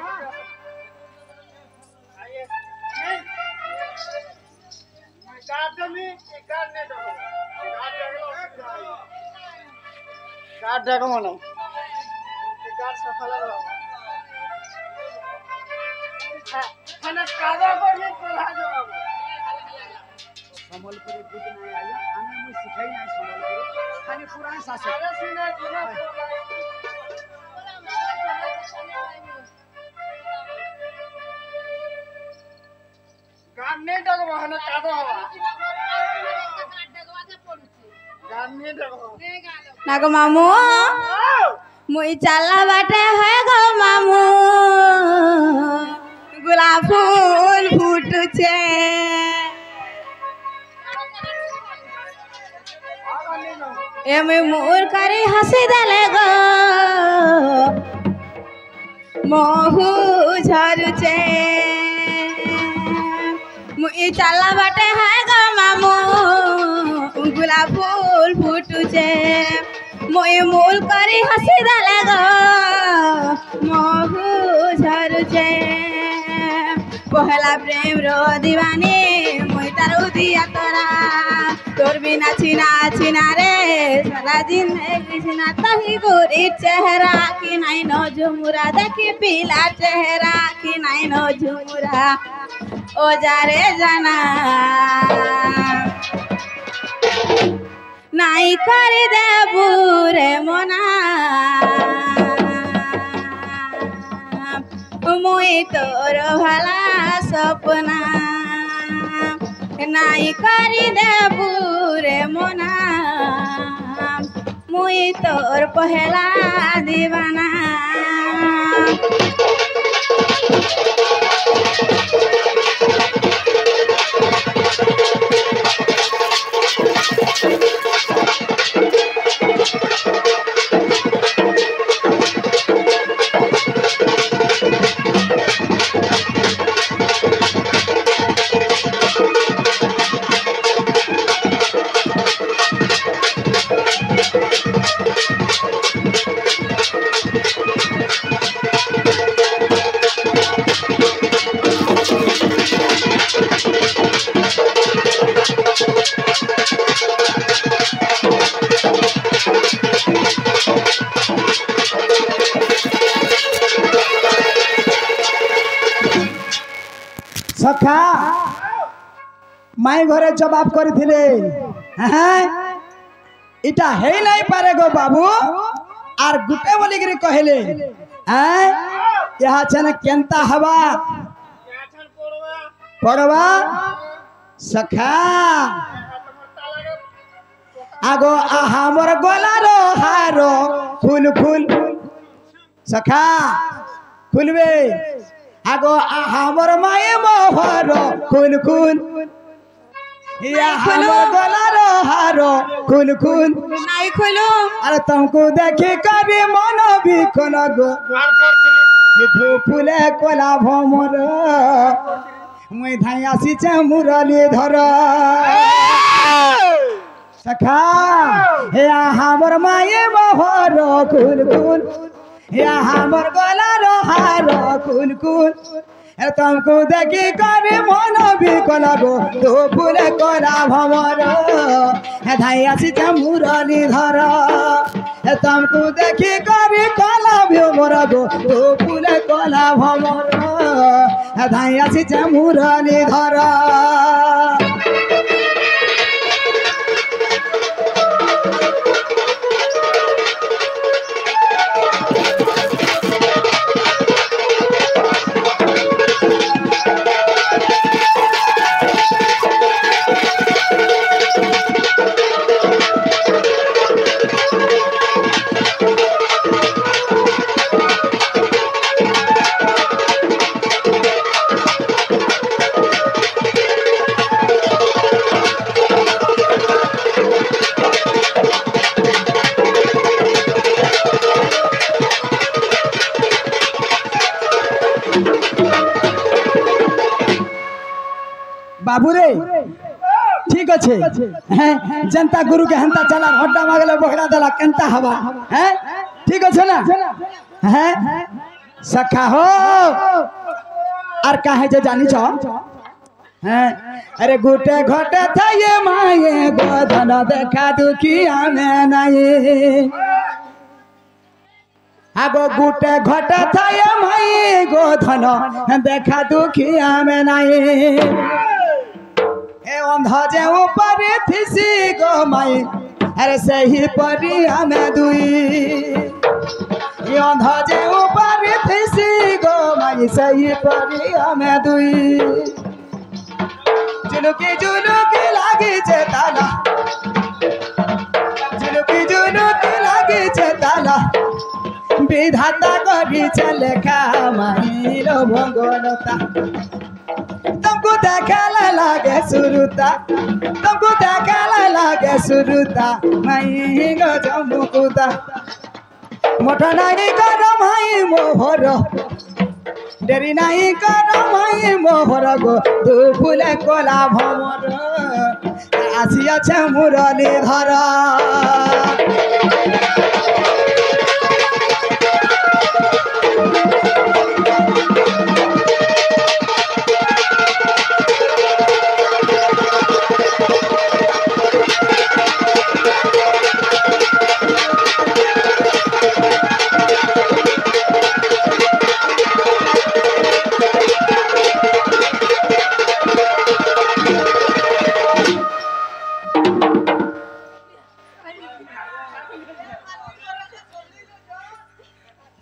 সম্বলপুরে বুঝ নাই আইয়া আমি মুই শিখাই নাই সম্বলপুরে খালি পুরাণ শাসক গান নেই ডাকো মানে কাদো হওয়া গান নেই ডাকো না গো মামু মুই চালা বাটে হয় গো মামু গোলাপ ফুল ফুটছে এমে মোর করে হাসি দেলে গো মহু ঝরছে মুই চালা বাটে হয় গো মামু গোলাপ ফুল ফুটছে মুই মূল করে হাসি দেলে গো মহু ঝরছে পহলা প্রেম র দিবানি মুই তার উদিয়া তোরা তোর বিনা চিনা চিনা রে সারা দিন কৃষ্ণা তাহি গোরি চেহারা কি নাই ন ঝুমুরা দেখি পিলা চেহারা কি নাই ন ঝুমুরা ও যারে জানা নাই করে দেবু রে মনা মুই তোর ভালা সপনা নাই করে দেবু রে মনা মুই তোর পহেলা দিবানা सखा माई घरे जवाब करथिले हैं इटा हे नहीं पारे गो बाबू आर गुटे बोली करी कहले हैं यहाँ छन केंता हवा पड़वा सखा आगो हमर गोलारो हारो फूल फूल सखा फूलबे आगो हमर माए मोहर खुल खुल या हमर गलारो हारो खुल खुल নাই খুলু अरे तुमको देखी कभी मन भी कोन गो धूपुले कोला भमर मुई धाई आसी चे मुरली धर सखा या हमर माए मोहर खुल खुल या हमर गलारो हारो खुल खुल तुमको देखी कर मन भी कलगो तो फूल कला भमर धाई आसी मुरली धर तुमको देखी कर कला भमर गो तो फूल कला भमर धाई आसी मुरली धर बाबू रे ठीक अच्छे हैं जनता गुरु के हंता चला हड्डा मांगले बोहरा दला केंता हवा हैं ठीक अच्छे ना हैं सखा हो और काहे जे जानी छ हैं अरे गुटे घटे था ये माये गोधन देखा दुखिया में नहीं आगो गुटे घटे था ये माये गोधन देखा दुखिया में नहीं ए अंधा जे ऊपर थिसी गो माई अरे सही परी हमें दुई ये अंधा जे ऊपर थिसी गो माई सही परी हमें दुई जुलुकी लागी चेताला जुलुकी लागी चेताला विधाता करी चले खा माई लो भगवता तुमको देखला लागे सुरुता तुमको देखला लागे सुरुता माई गो जमुकुता मोटा नहीं करो माई मोहर डेरी नहीं करो माई मोहर गो तू फूले कोला भमर आसिया छे मुरली धरा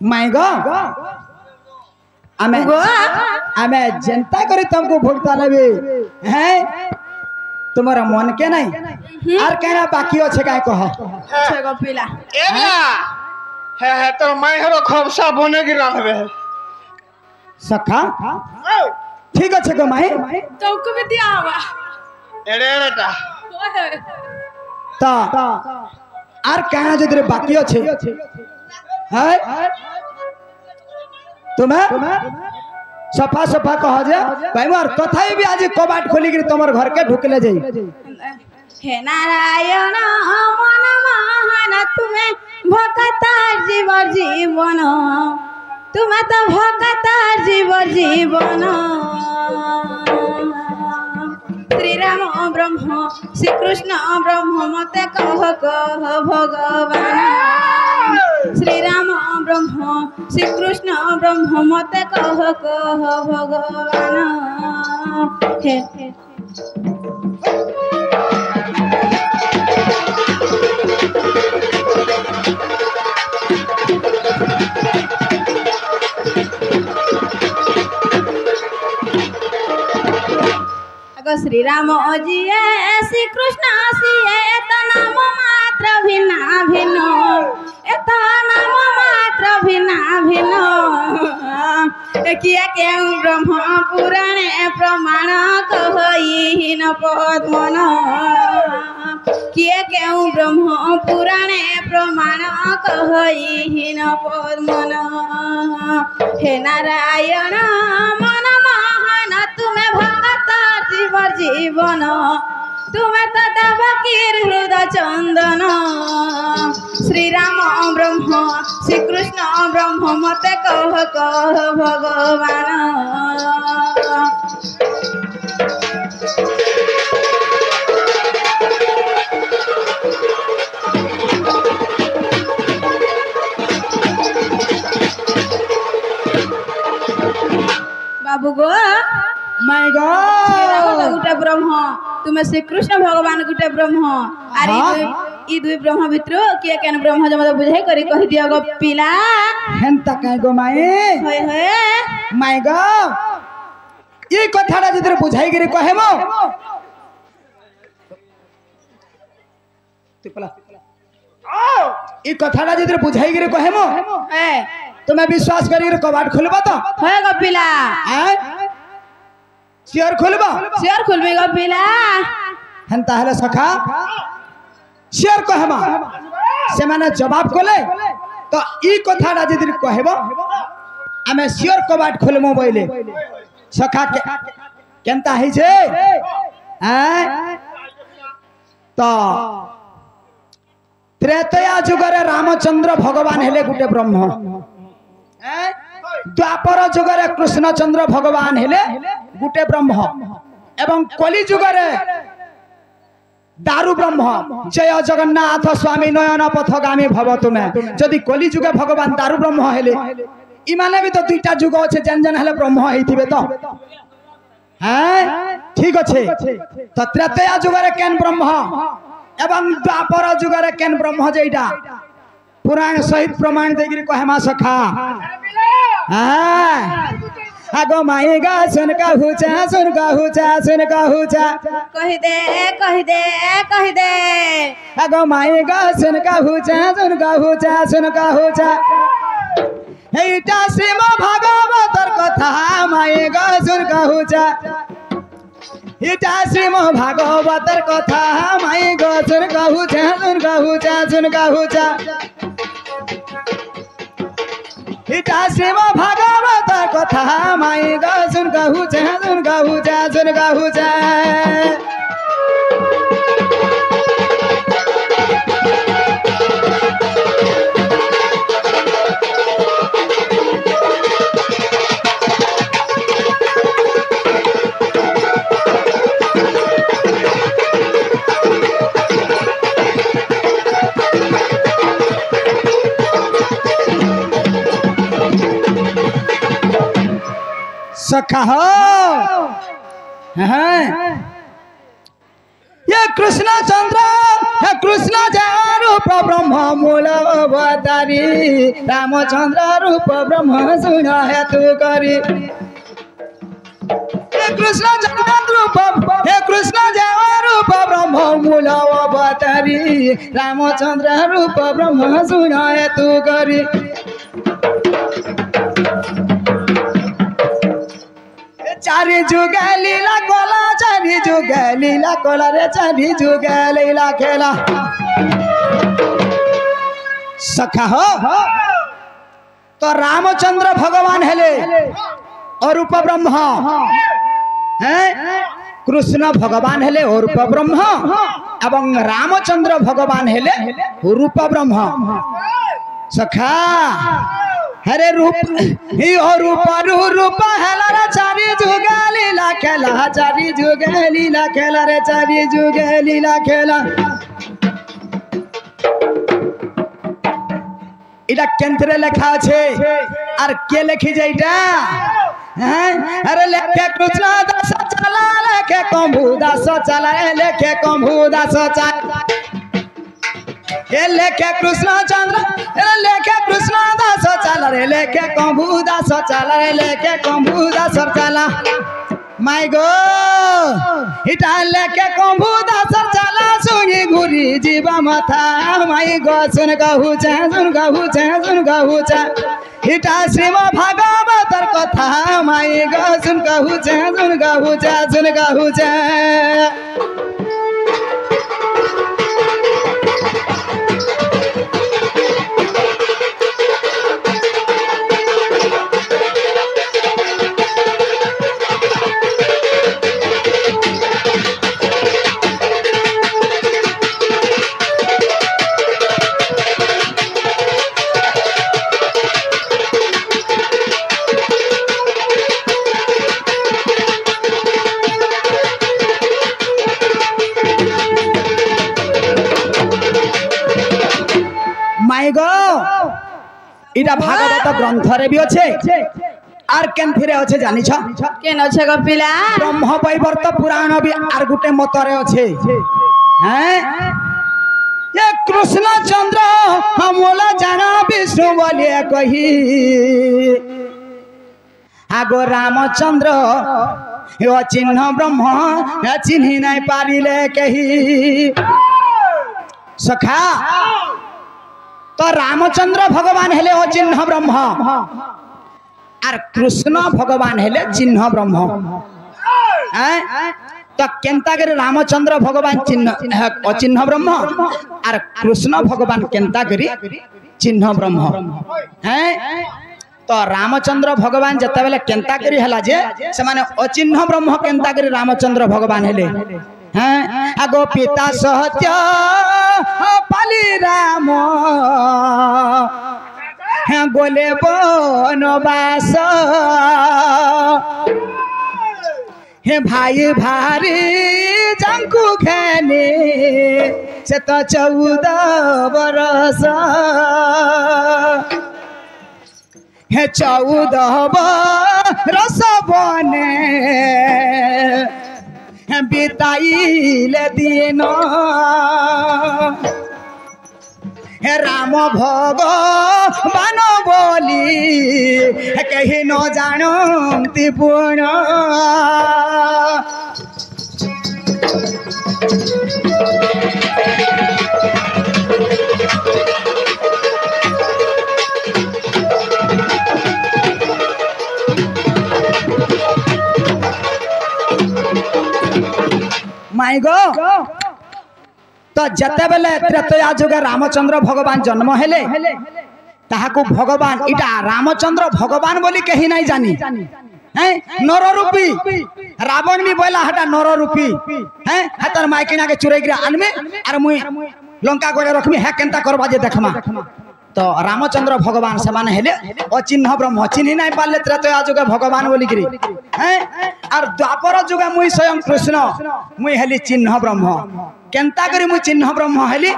माई गो आमे जनता करी तुमको भोगता लबे हैं तुम्हारा मन के नहीं और कहना बाकी अच्छे काय कह छगो पिला एला है तो मैं हरो खबसा बने गिरा हवे सखा ठीक अच्छे गो माई तुमको भी दिया हवा एरे बेटा ता और कहना जो तेरे बाकी अच्छे है तुम्हें सफा सफा कह जा भाई मार कथा भी आज कबाट खोली गिरी तुम्हारे घर के ढुकले जाई हे नारायण मन महान तुम्हें भक्तार जीवर जीवन तुम्हें तो भक्तार जीवर जीवन श्री राम ब्रह्म श्री कृष्ण ब्रह्म मते कह भगवान श्री राम ब्रह्म श्री कृष्ण ब्रह्म मते कह भगवान हे श्री राम जी श्री कृष्ण सिए नाम मात्र भिन्ना भिन्न एता नाम मात्र भिन्ना भिन्न किया केउ ब्रह्म पुराणे प्रमाण कहहीन पद्मन किया केउ ब्रह्म पुराणे प्रमाण कहहीन पद्मन हे नारायण मन महान तुम्हें भक्तार जीवर जीवन तुम्हें तो देवकीर हृदय चंदन श्री राम ब्रह्म श्री कृष्ण ब्रह्म मते कह भगवान गो माय राहुल गॉड गुटे ब्रह्म तुमे श्री कृष्ण भगवान गुटे ब्रह्म आरे ई दुई ब्रह्म भितर किए केन ब्रह्म जे मते बुझाई करी कहि दियो गो पिला हेंता काय गो माई होय होय माय गॉड ई कथाटा जदि बुझाई गिरी कहेमो ई कथाटा जदि बुझाई गिरी कहेमो ए तुम्हें विश्वास करी कबाट खुलबा तो होय गो पिला सियर खुलबा शेर खुलबी गो पिला हेंता हेले सखा सियर कहमा से माने जवाब कोले तो ई कथाटा जदि कहबो आमे सियर कबाट खुलमो बोले सखा के केनता है जे तो त्रेतया जुगरे रामचंद्र भगवान हेले गुटे ब्रह्म द्वापर जुगरे कृष्णचंद्र भगवान हेले गुटे ब्रह्म एवं कली जुगरे दारु ब्रह्म जय जगन्नाथ स्वामी नयन पथगामी भव तुमे जदि कली जुगे भगवान दारु ब्रह्म हेले इमाने भी तो दुईटा जुग अच्छे जेन जेन हेले ब्रह्म हेथिबे तो हैं ठीक अच्छे तो त्रेतया जुगरे केन ब्रह्म एवं द्वापर जुगरे केन ब्रह्म जेइटा पुराण सहित प्रमाण देगिरी कहमा सखा आगो माई गा सुन का हुचा सुन का हुचा सुन का हुचा कहि दे कहि दे कहि दे आगो माई गा सुन का हुचा सुन का हुचा सुन का हुचा এইটা শ্রীম ভাগবতর কথা মায়ে গো শুন কাহুচা এটা শ্রীম ভাগবতর কথা মায়ে গো শুন কাহুচা শুন কাহুচা শুন কাহুচা এটা শ্রীম ভাগবতর কথা মায়ে গো শুন কাহুচা শুন কাহুচা শুন কাহুচা सखा हो ये कृष्णचंद्र हे कृष्ण रूप ब्रह्म मूल अवतारी रामचंद्र रूप ब्रह्म सुन है तू करी हे कृष्ण रूप ब्रह्म मूल अवतारी रामचंद्र रूप ब्रह्म सुन है तू करी चारि जुगे लीला कोला चारि जुगे लीला कोला रे चारि जुगे लीला खेला सखा हो तो रामचंद्र भगवान हेले और रूप ब्रह्म हैं कृष्ण भगवान हेले और रूप ब्रह्म एवं रामचंद्र भगवान हेले रूप ब्रह्म सखा हरे रूप ही और रूप हेला रे चारि जुगे लीला खेला चारि जुगे लीला खेला रे चारि जुगे लीला खेला इटा केंद्रे लेखा छे और के लिखी जाइटा अरे लेखे कृष्ण दास चला लेखे कंभू दास चला लेखे कंभू दास चला ये लेखे कृष्णचंद्र लेखे कृष्ण दास चला रे लेखे कंभू दास चला रे लेखे कंभू दास चला माय गो इटा लेखे कंभू दास चला सुनी घुरी जीवा माथा माय गो सुन कहूचा सुन कहूचा सुन कहूचा इटा श्रीम भागवतर कथा माय गो सुन कहूचा सुन कहूचा सुन कहूचा इटा भागवत ग्रंथ रे भी अच्छे आर केनथिरे अच्छे जानिछ केन अच्छे गपिला ब्रह्म वैवर्त पुराण भी आर गुटे मतरे अच्छे हैं ये कृष्ण चंद्र हमला जाना विष्णु बोलिए कही आगो रामचंद्र यो चिन्ह ब्रह्म चिन्ह नहीं पारिले कही सखा तो रामचंद्र भगवान हेले ओ चिन्ह ब्रह्म आर कृष्ण भगवान हेले चिन्ह ब्रह्म तो केंता करे रामचंद्र भगवान चिन्ह अचिन्ह ब्रह्म आर कृष्ण भगवान केंता करी चिन्ह ब्रह्म हैं तो रामचंद्र भगवान जते बेले केंता करी हला जे से माने अचिन्ह ब्रह्म केंता करी रामचंद्र भगवान हेले हैं आगो पिता सत्य पाली राम हैं गोले बनवास हे भाई भारी जंकु खेने से तो 14 बरस हे 14 बरस बने हे बिताइले दिन हे राम भगवान बोली कहीं न जानती पूर्ण माई गो तो जते बेले त्रेतया जुगे रामचंद्र भगवान जन्म हेले ताहाकू भगवान इटा रामचंद्र भगवान बोली कहीं नहीं जानी हैं नर रूपी रावण भी बोला हटा नर रूपी हैं हतर माइकिना के चुराई गिरा आनमे आर मुई लंका गोले रखमी है केनता करबा जे देखमा तो रामचंद्र भगवान से माने हेले अचिन्ह ब्रह्म चिन्ह नहीं पाले त्रेतया जुगे भगवान बोली गिरी हैं और द्वापर जुगे मुई स्वयं कृष्ण मुई हेली चिन्ह ब्रह्म केंता करी मुई चिन्ह ब्रह्म हेली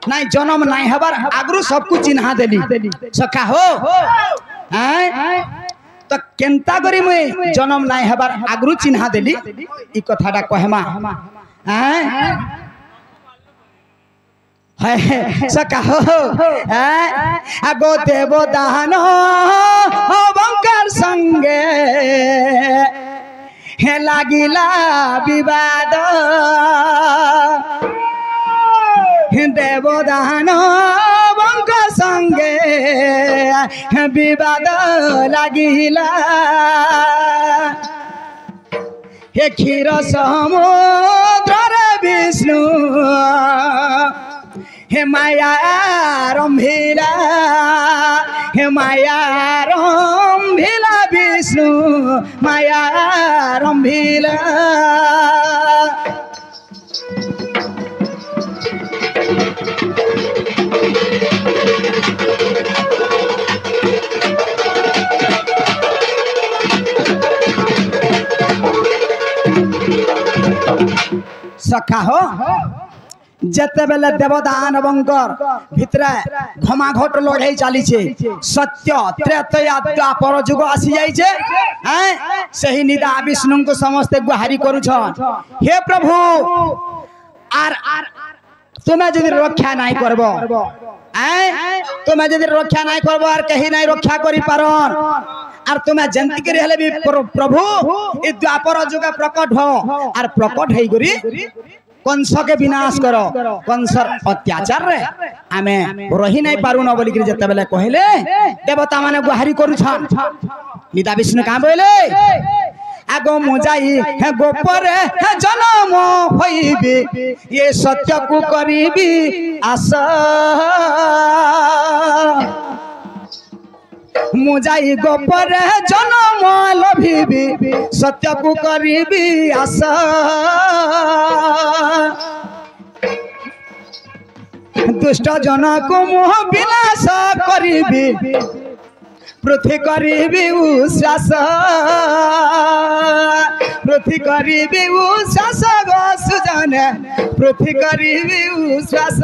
नहीं जन्म नहीं हबार आगरू सब कुछ चिन्हा देली सखा हो हैं तो केंता करी मुई जन्म नहीं हबार आगरू चिन्हा देली ई कथाटा कहमा हैं सखा हो आगो देव दान बंकर संगे हे लागिला विवाद देवदान बंक संगे विवाद लागिला हे क्षीर समुद्र विष्णु हे माया रंभिला विष्णु माया रंभिला सखा हो जते बेले देवदान बंकर भितरे घमाघट लड़ाई चली सत्य त्रेतया द्वापर जुग आसी जाइए हैं सही निदा विष्णु को समस्ते गुहारी करूछन हे प्रभु आर तुम्हें यदि रक्षा नहीं करबो तुम्हें यदि रक्षा नहीं करबो आर कहीं नहीं रक्षा करी पारन आर तुम्हें जंती करी हेले भी प्रभु ई द्वापर जुग प्रकट हो आर प्रकट हेई गरी कंस के विनाश करो कंसर अत्याचार रे आमे रही नहीं पारु न बोली कि जते बेले कहले देवता माने गुहारी करूछन निदा विष्णु का बोले आगो मुजाई हे गोपर हे जन्म होइबी ये सत्य को करीबी आशा मुजाई गोपर हे जन्म लभिबी सत्य को करीबी आशा दुष्ट जन को मोह विनाश करीबी पृथ्वी करीबी उश्वास पृथ्वी करीबी उश्वास गो सुजन पृथ्वी करीबी उश्वास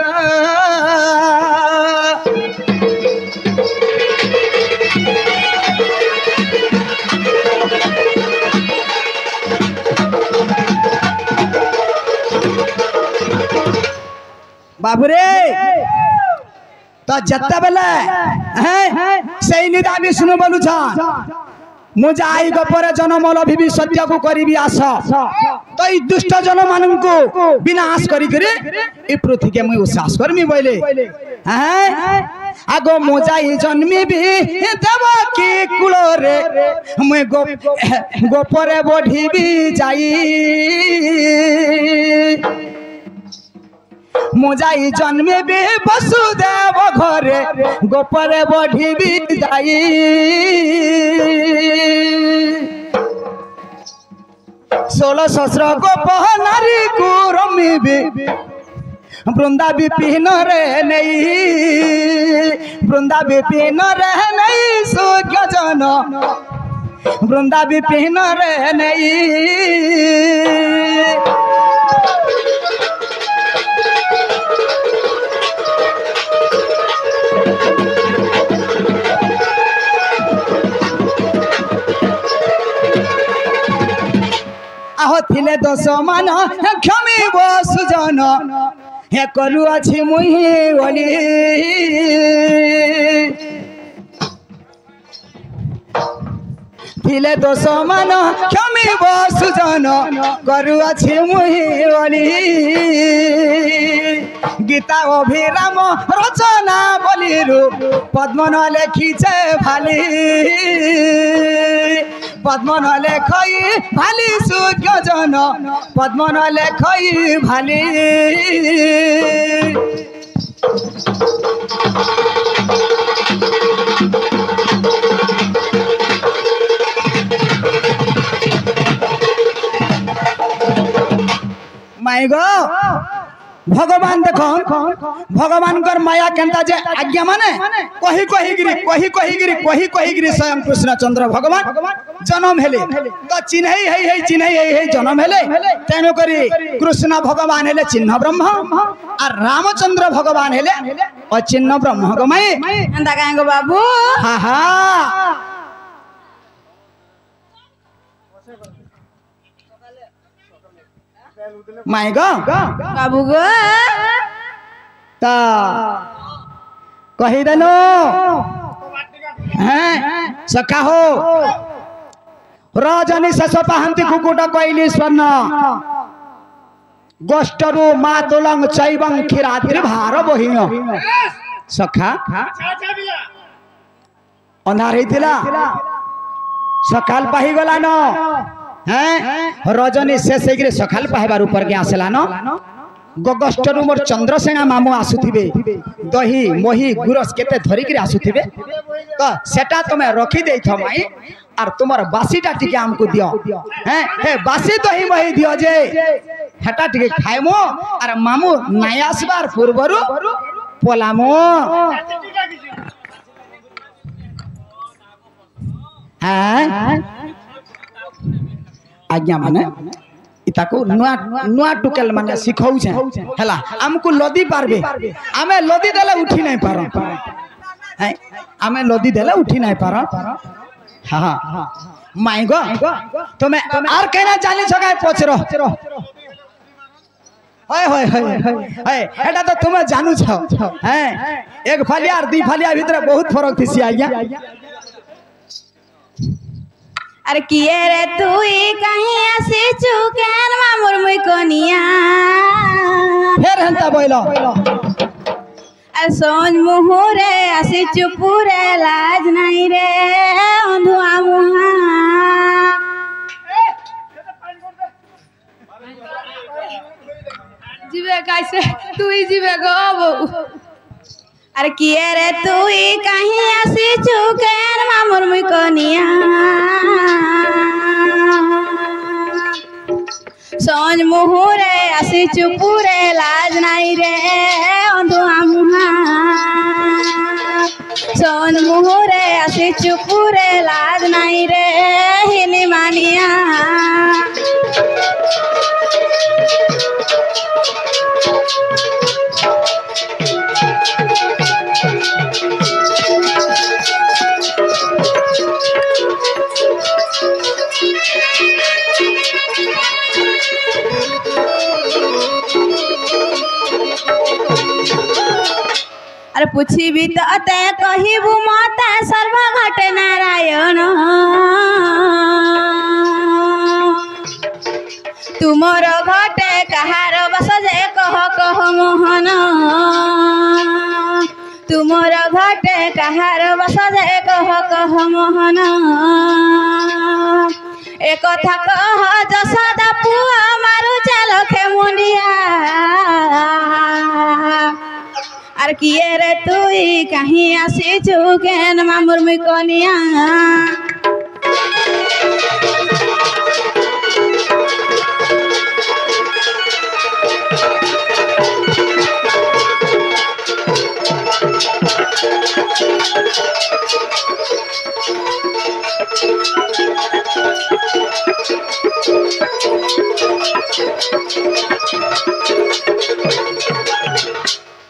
बाबूरे तो जत्ते बेले से निदा विष्णु बोलू मुझे आई गपरे जन्म लभी भी सत्य को करी आस तो ई दुष्ट जन मान को विनाश करी पृथ्वी के मुझे उसास करमी बोले आगो मुझे जन्मी भी देव की कूल रे मुझे गोपरे बढ़ी भी जाई मुझे जन्मे भी वसुदेव घरे गोपरे बढ़ी भी जाई 16 सहस्र गोप नारी को रमी भी बृंदा विपिन रे नहीं बृंदा विपिन रे नहीं सुज्ञ जन बृंदा विपिन रे नहीं आहो थिले दोष मान क्षमी सुजन हे करू अछि मुहि ओली थिले दोष मान क्षमी सुजन करू अछि मुहि ओली गीता अभिराम रचना बोलिरु पद्म न लेखिछे भाली पद्म न लेखई भाली सुज्ञ जन पद्म न लेखई भाली माई गो भगवान देख भगवान कर माया केंता जे आज्ञा माने कही गिरी स्वयं कृष्ण चंद्र भगवान जन्म हेले तो चिन्हई जन्म हेले तेणु करी कृष्ण भगवान हेले चिन्ह ब्रह्म और रामचंद्र भगवान हेले अचिन्ह ब्रह्म गो माई एंता काहे गो बाबू हा हा माई गो बाबू गो ता कही देनो हैं सखा हो रजनी से सपाहंती कुकुट कैली स्वर्ण गोष्ठरू मातुलंग चैवं खिराद्रि भार बहिन सखा अंधार होइतिला सकाल पाही गला न हैं रजनी शेष होकर सकाल पाइबार ऊपर के आसला न गगस्टरू मोर चंद्रसेना मामू आसुथिबे दही मही गुरस केते धरिक आसुथिबे तो सेटा तमे रखी देई छ माई आर तुमर बासीटा टिके हमको दियो हैं हे बासी दही मही दियो जे हेटा टिके खाइमो आर मामू नाय आसबार पूर्वरु पोलामो हैं आज्ञा माने इताको नुआ टुकेल माने सिखाउ छे हला हमको लदी पारबे आमे लदी देले उठी नहीं पार हैं आमे लदी देले उठी नहीं पार हां हां माई गो तुमे आर केना जानि छगाय पछरो होय होय होय एटा तो तुमे जानू छ हैं एक फालिया और दुई फालिया भीतर बहुत फरक थिसी आज्ञा अरे किए रे तुई कहीं आसी चुकेन मामुर मुई कोनिया फेर हंता बोलो अरे सोन मुहुरे आसी चुपुरे लाज नहीं रे अंधुआ मुहा जीवे कैसे तुई जीवे गो बहू अरे किए रे तुई कहीं आसी चुकेन मामुर मुई कोनिया सोन मुहुरे आसी चुपुरे लाज नहीं रे अंधुआ मुहा सोन मुहुरे आसी चुपुरे लाज नहीं रे हिनी मानिया अरे पूछी तो ते कहबू मते सर्व घटे नारायण तुमर घटे कहार बस जे कह मोहन तुमर घटे कहार बस जे कह मोहन एक कथा कह जसोदा पुआ मारू लखे मुंडिया आर किए रे तुई कहीं आसी केन मामुर मुई कनिया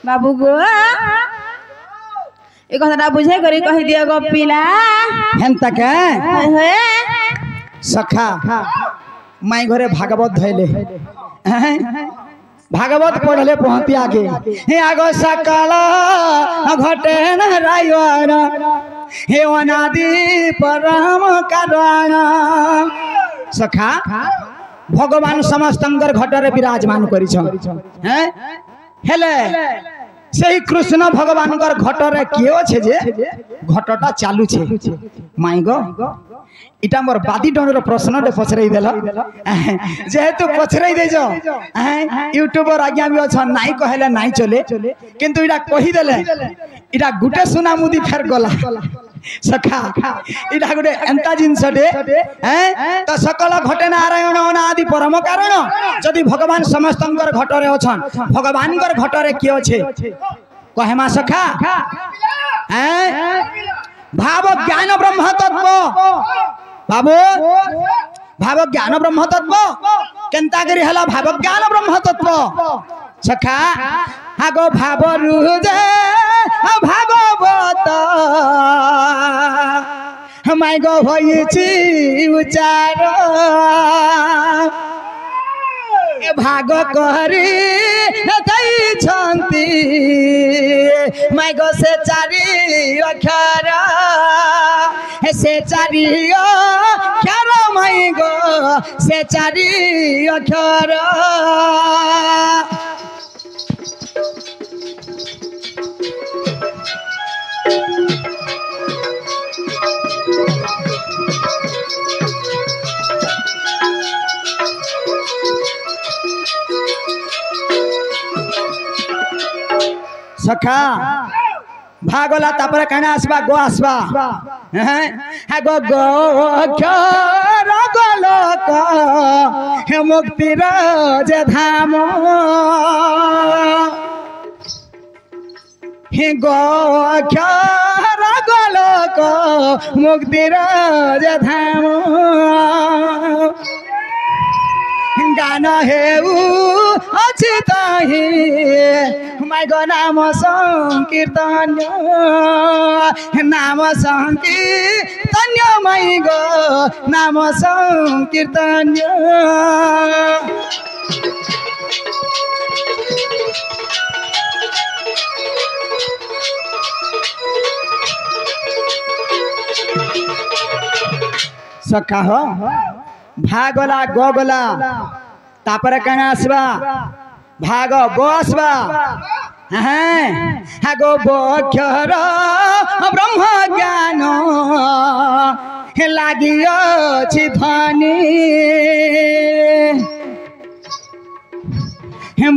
बाबू गो ए कथा बुझे करी कहि दियो गो पिला हेंता के सखा माई घरे भागवत धैले भागवत पढ़ले पहुंची आगे हे आगो सकाला घटे नारायण हे अनादि परम कारण सखा भगवान समस्तंकर घटरे विराजमान करिछ हैं हेले सही कृष्ण भगवान घटरे किए छे जे घटटा चालू छे माई गो इटा मोर बादी डोनर प्रश्न पचरई देल जेहेतु पचरई दे यूट्यूबर आज्ञा भी अच्छा नाई कहले नाई चले किंतु इटा कही देले इटा गुटे सुना मुदी फेर गला सखा इटा गुटे एंता जिनस दे तो सकल घटे नारायण अनादि परम कारण जदि भगवान समस्तंकर घटरे अछन भगवान घटरे किए छे कहेमा सखा भाव ज्ञान ब्रह्म तत्व बाबू भाव ज्ञान ब्रह्म तत्व केंता करी हला भाव ज्ञान ब्रह्म तत्व सखा हागो भाव रुजे भागवत माई गो भइछि उचार ए भाग करी दैछन्ति माई गो से चारि अक्षर से चारि अक्षर माई गो से चारि अक्षर सखा भागला तापर कहना आसबा गो आसबा हैं गो गो अक्षर गोलोक हे मुक्ति जे धाम हे गो अक्षर गोलोक मुक्ति जे धाम गान हेउ अछि ताहि माई गो नाम संकीर्तन माई गो नाम संकीर्तन सखा हो भागला गोगला तापर कहना आसबा भाग बसबा हैं गो बक्षर ब्रह्म ज्ञान लागियोछि ध्वनि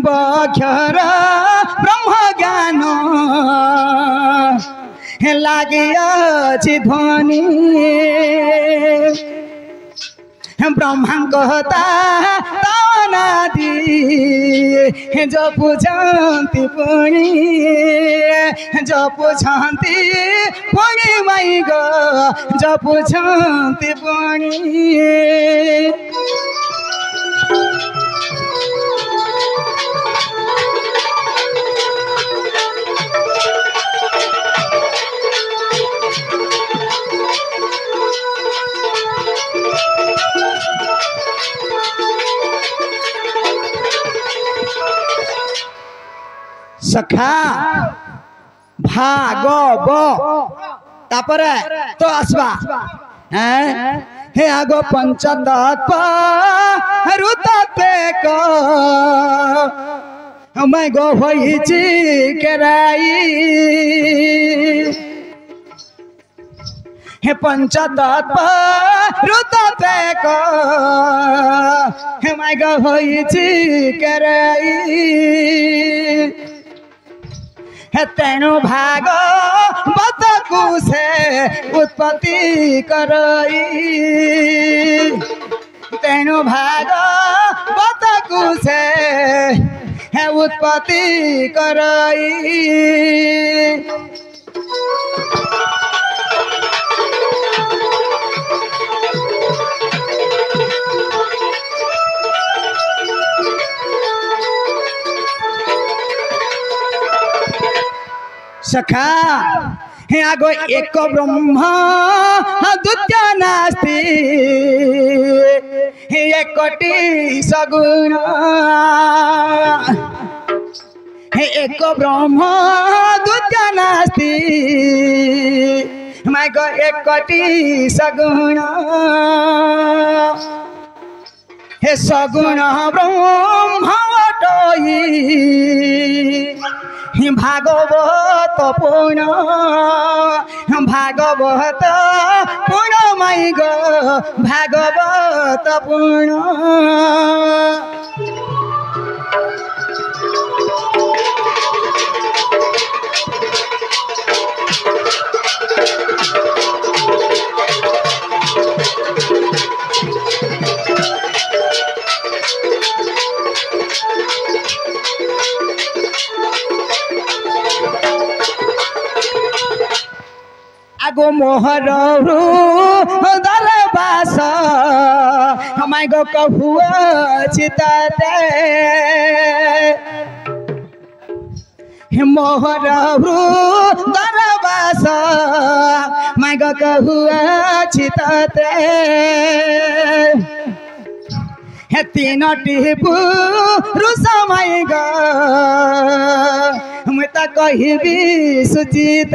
बक्षर ब्रह्म ज्ञान लागियोछि ध्वनि ब्रह्मा कहता तानादि जो पूछंती पुणी माई गो जो पूछंती पुणी सखा भागव तापरे तो आसबा हे आगो पंचतत्व रुतते को मैं गो होइची केराई हे पंचतत्व रुतते को मैं गो होइची केराई हे तेणु भाग बतकु से उत्पत्ति करई तेणु भाग बतकु से है उत्पत्ति करई सखा हे आगो एक ब्रह्म द्वितीय नास्ति हे एकटी सगुण हे एक ब्रह्म द्वितीय नास्ति मैं गो एकटी सगुण हे सगुण ब्रह्म टोई भागवत पुण्य भागवत पुण्य माई गो भागवत पुण्य आगो मोहर दरबास हमाय गो कहुआ चिताते मोहर दरबास माय गो कहुआ चिताते हे तीनटी पुरुष माय गो मैं तो कहबी सुचित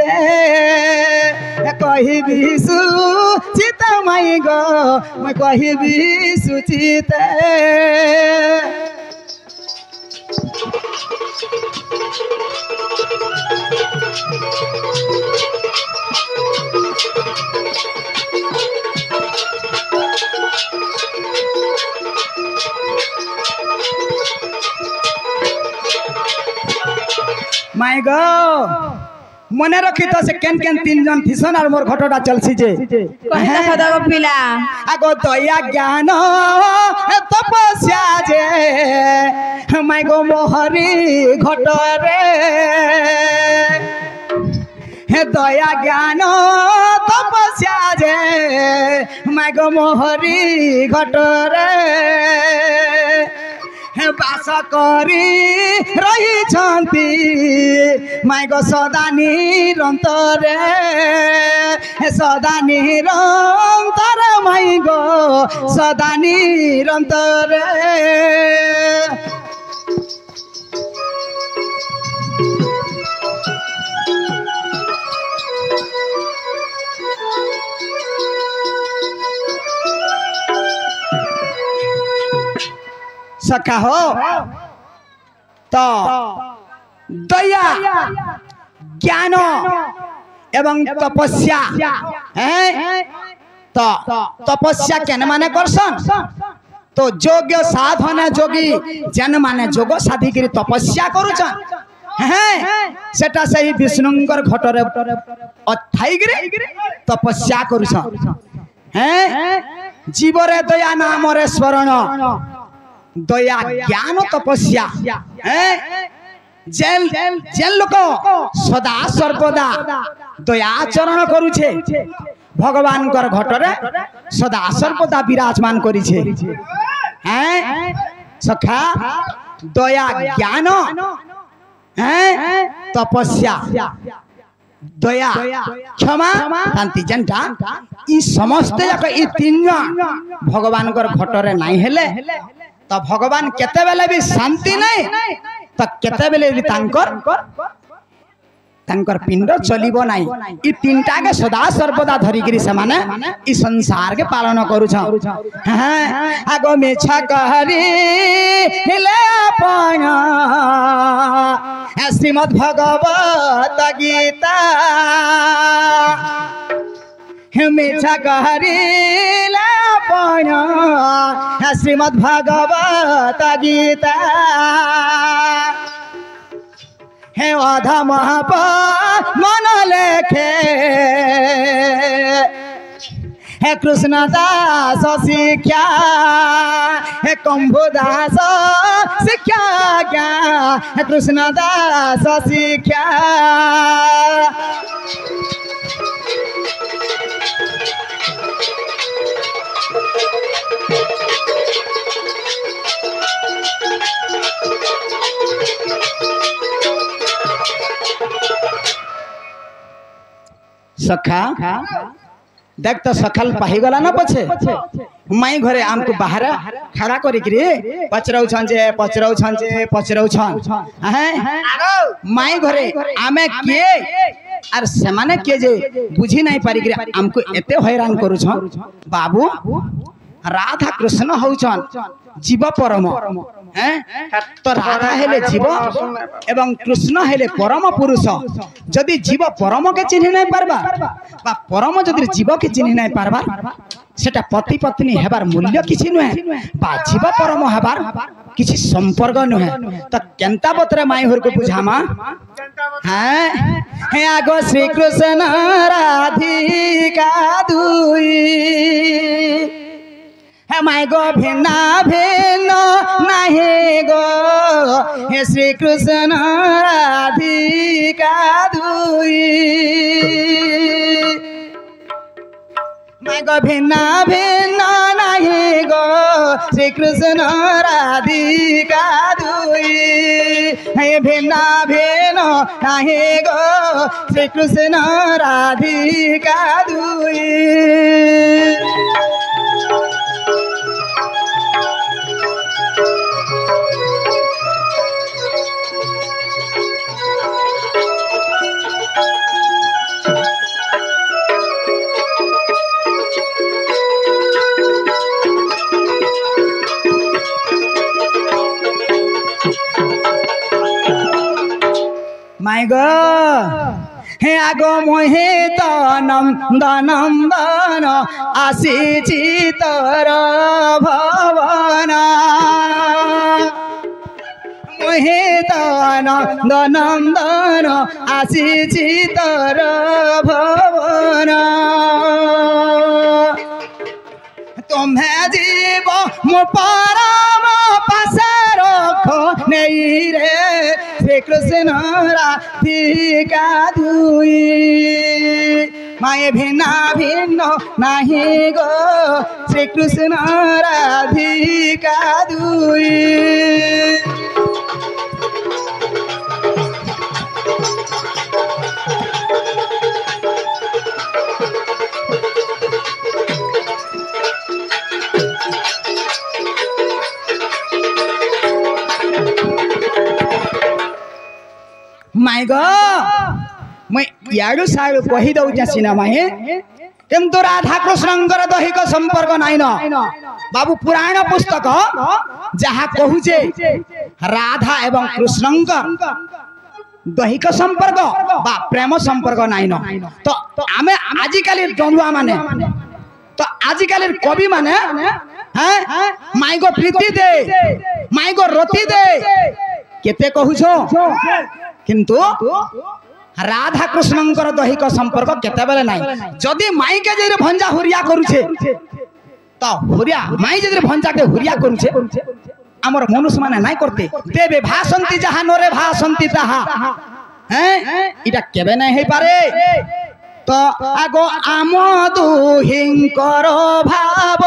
कहबी सुचित माई गो मैं कहबी सुचित माय गो मने रखी तो से केन केन तीन जन थिसन और मोर घटोटा चलसी जे कहता सदा पिला आगो दया ज्ञान तपस्या जे माय गो मोहरी घटरे हे दया ज्ञान तपस्या जे माय गो मोहरी घटरे बास करी रही छंती माय गो सदा निरंतरे सदा निरंतर माय गो सदा निरंतरे सखा हो तो दया ज्ञान एवं तपस्या है तो तपस्या केन माने करसन तो योग्य साधना जोगी जन माने जोग साधी करी तपस्या करूछन है सेटा सही विष्णुंकर घटरे अथाई गिरे तपस्या करूछन है जीवरे दया नामरे स्मरण दया ज्ञान तपस्या जेल जेल लोक सदा सर्वदा दयाचरण करुछे भगवान कर घटरे सदा सर्वदा विराजमान करिछे हैं सखा दया ज्ञान तपस्या दया क्षमा शांति जनता ई समस्त जाक ई तीन भगवान कर घटरे नहीं हेले तो भगवान केते बेले भी शांति नहीं तो केते बेले भी तांकर तांकर पिंड चलिबो नाही ई तीनटा के सदा सर्वदा धरिगिरी समाने ई संसार के पालन करू छ आगो मेछा कहरी ले अपन श्रीमद् भगवत गीता मेछा कहरी ले अपन श्रीमद् भगवत गीता हे अधा महाप मन लेखे हे कृष्णदास शिक्षा हे कंभुदास शिक्षा ज्ञा हे कृष्णदास शिक्षा सखा देख तो सखल पाहीगला ना पछे माई घरे आमको बाहर खड़ा करिकरी पचरौ छन माई घरे आमे के आर सेमाने के जे बुझी नहीं पारिकरी आमको एते हैरान करू छ बाबू राधा कृष्ण होउछन जीव परम तो राधा हेले जीव एवं कृष्ण हेले परम पुरुष जदि जीव परम के चिन्ह नहीं पारबा बा परम जदि जीव के चिन्ह नहीं पारबा सेटा पति पत्नी हेबार मूल्य किछि नुहे बा जीव परम हेबार किछि संपर्क नुहे तो केनता बतरे माई होर को बुझामा हे आगो श्री कृष्ण राधिका दुई हे माई गो भिन्ना भिन्न नाही गो हे श्री कृष्ण राधिका दुई माई गो भिन्ना भिन्न नाही गो श्री कृष्ण राधिका दुई हे भिन्ना भिन्न नाही गो श्री कृष्ण राधिका दुई माई गो हे आगो मोहित नंदन आसी तोर भवन मोहित नंदन आसी तोर भवन तुम्हें जीव मो परम पासे रख नहीं रे श्री कृष्ण राधिका दुई माए भिन्ना भिन्न नहीं गो श्री कृष्ण राधिका दुई माई गो मैं याडू साडू कही दउछे सिना माई किंतु राधा कृष्णंकर दैहिक संपर्क नाइन बाबू पुराण पुस्तक जहाँ कहूचे राधा एवं कृष्णंकर दैहिक संपर्क बा प्रेम संपर्क नाइन तो आमे आजिकाली जनुआ माने तो आजिकाली कवि माने हैं माई गो प्रीति दे माई गो रति दे केते कहूछो किंतु राधा कृष्णंकर दैहिक संपर्क केते बेले नाही जदि माई के जे भंजा हुरिया करूछे तो हुरिया माई जे भंजा के हुरिया करूछे हमर मनुष्य माने नाही करते देवे भासंती जहा नरे भासंती ताहा हैं इटा केबे नाही हे पारे तो आगो आम दुहिंकर भाव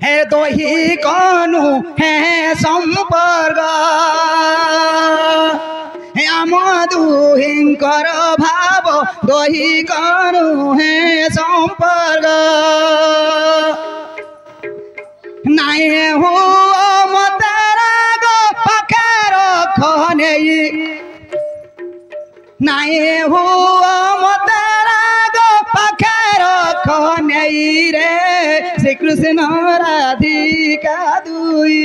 हे दोही कनु हे संपर्क हे आम दुहिंकर भाव दोही कनु हे संपर्क नाये हो मतारा गो पाखे रखने नाई हुआ मत राग पाखे रख नहीं रे श्री कृष्ण राधिका दुई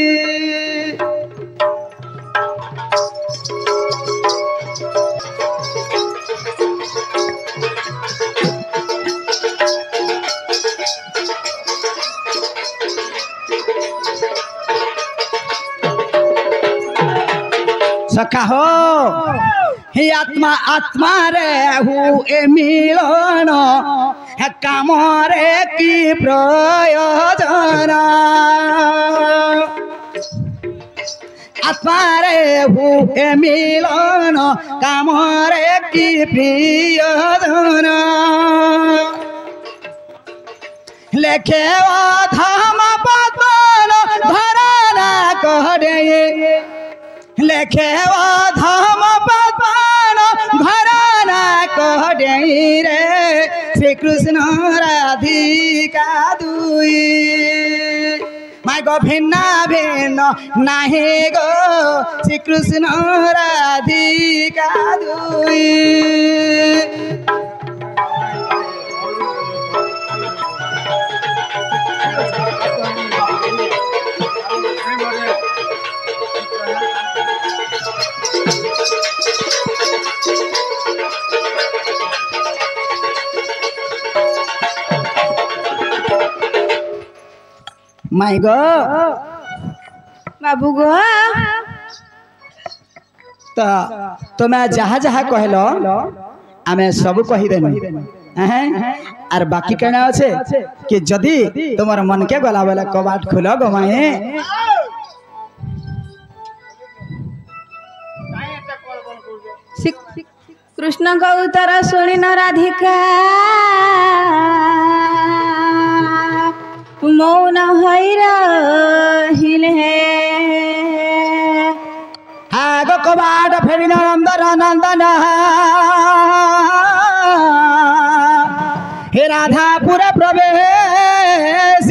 सखा हो हे आत्मा आत्मा रे हुए मिलन हे काम रे की प्रयोजन आत्मा रे हुए मिलन काम रे की प्रयोजन लेखे धाम पद्मन धरना कहरे लेखे धाम पद्मन धरना कहरे रे श्री कृष्ण राधिका दुई माय गो भिन्न भिन्न नाही गो श्री कृष्ण राधिका दुई माई गो बाबू गो तो तुम्हें जहाँ जहाँ कहलो आमे सब कहीदेनु आर बाकी कहना अच्छे कि जदि तुम्हार मन के गला बेला कबाट खोल गो माए कृष्ण का उत्तर शुणी न राधिका मौन हिल गो कबाट फेरि नंदन नंदन हे राधापुर प्रवेश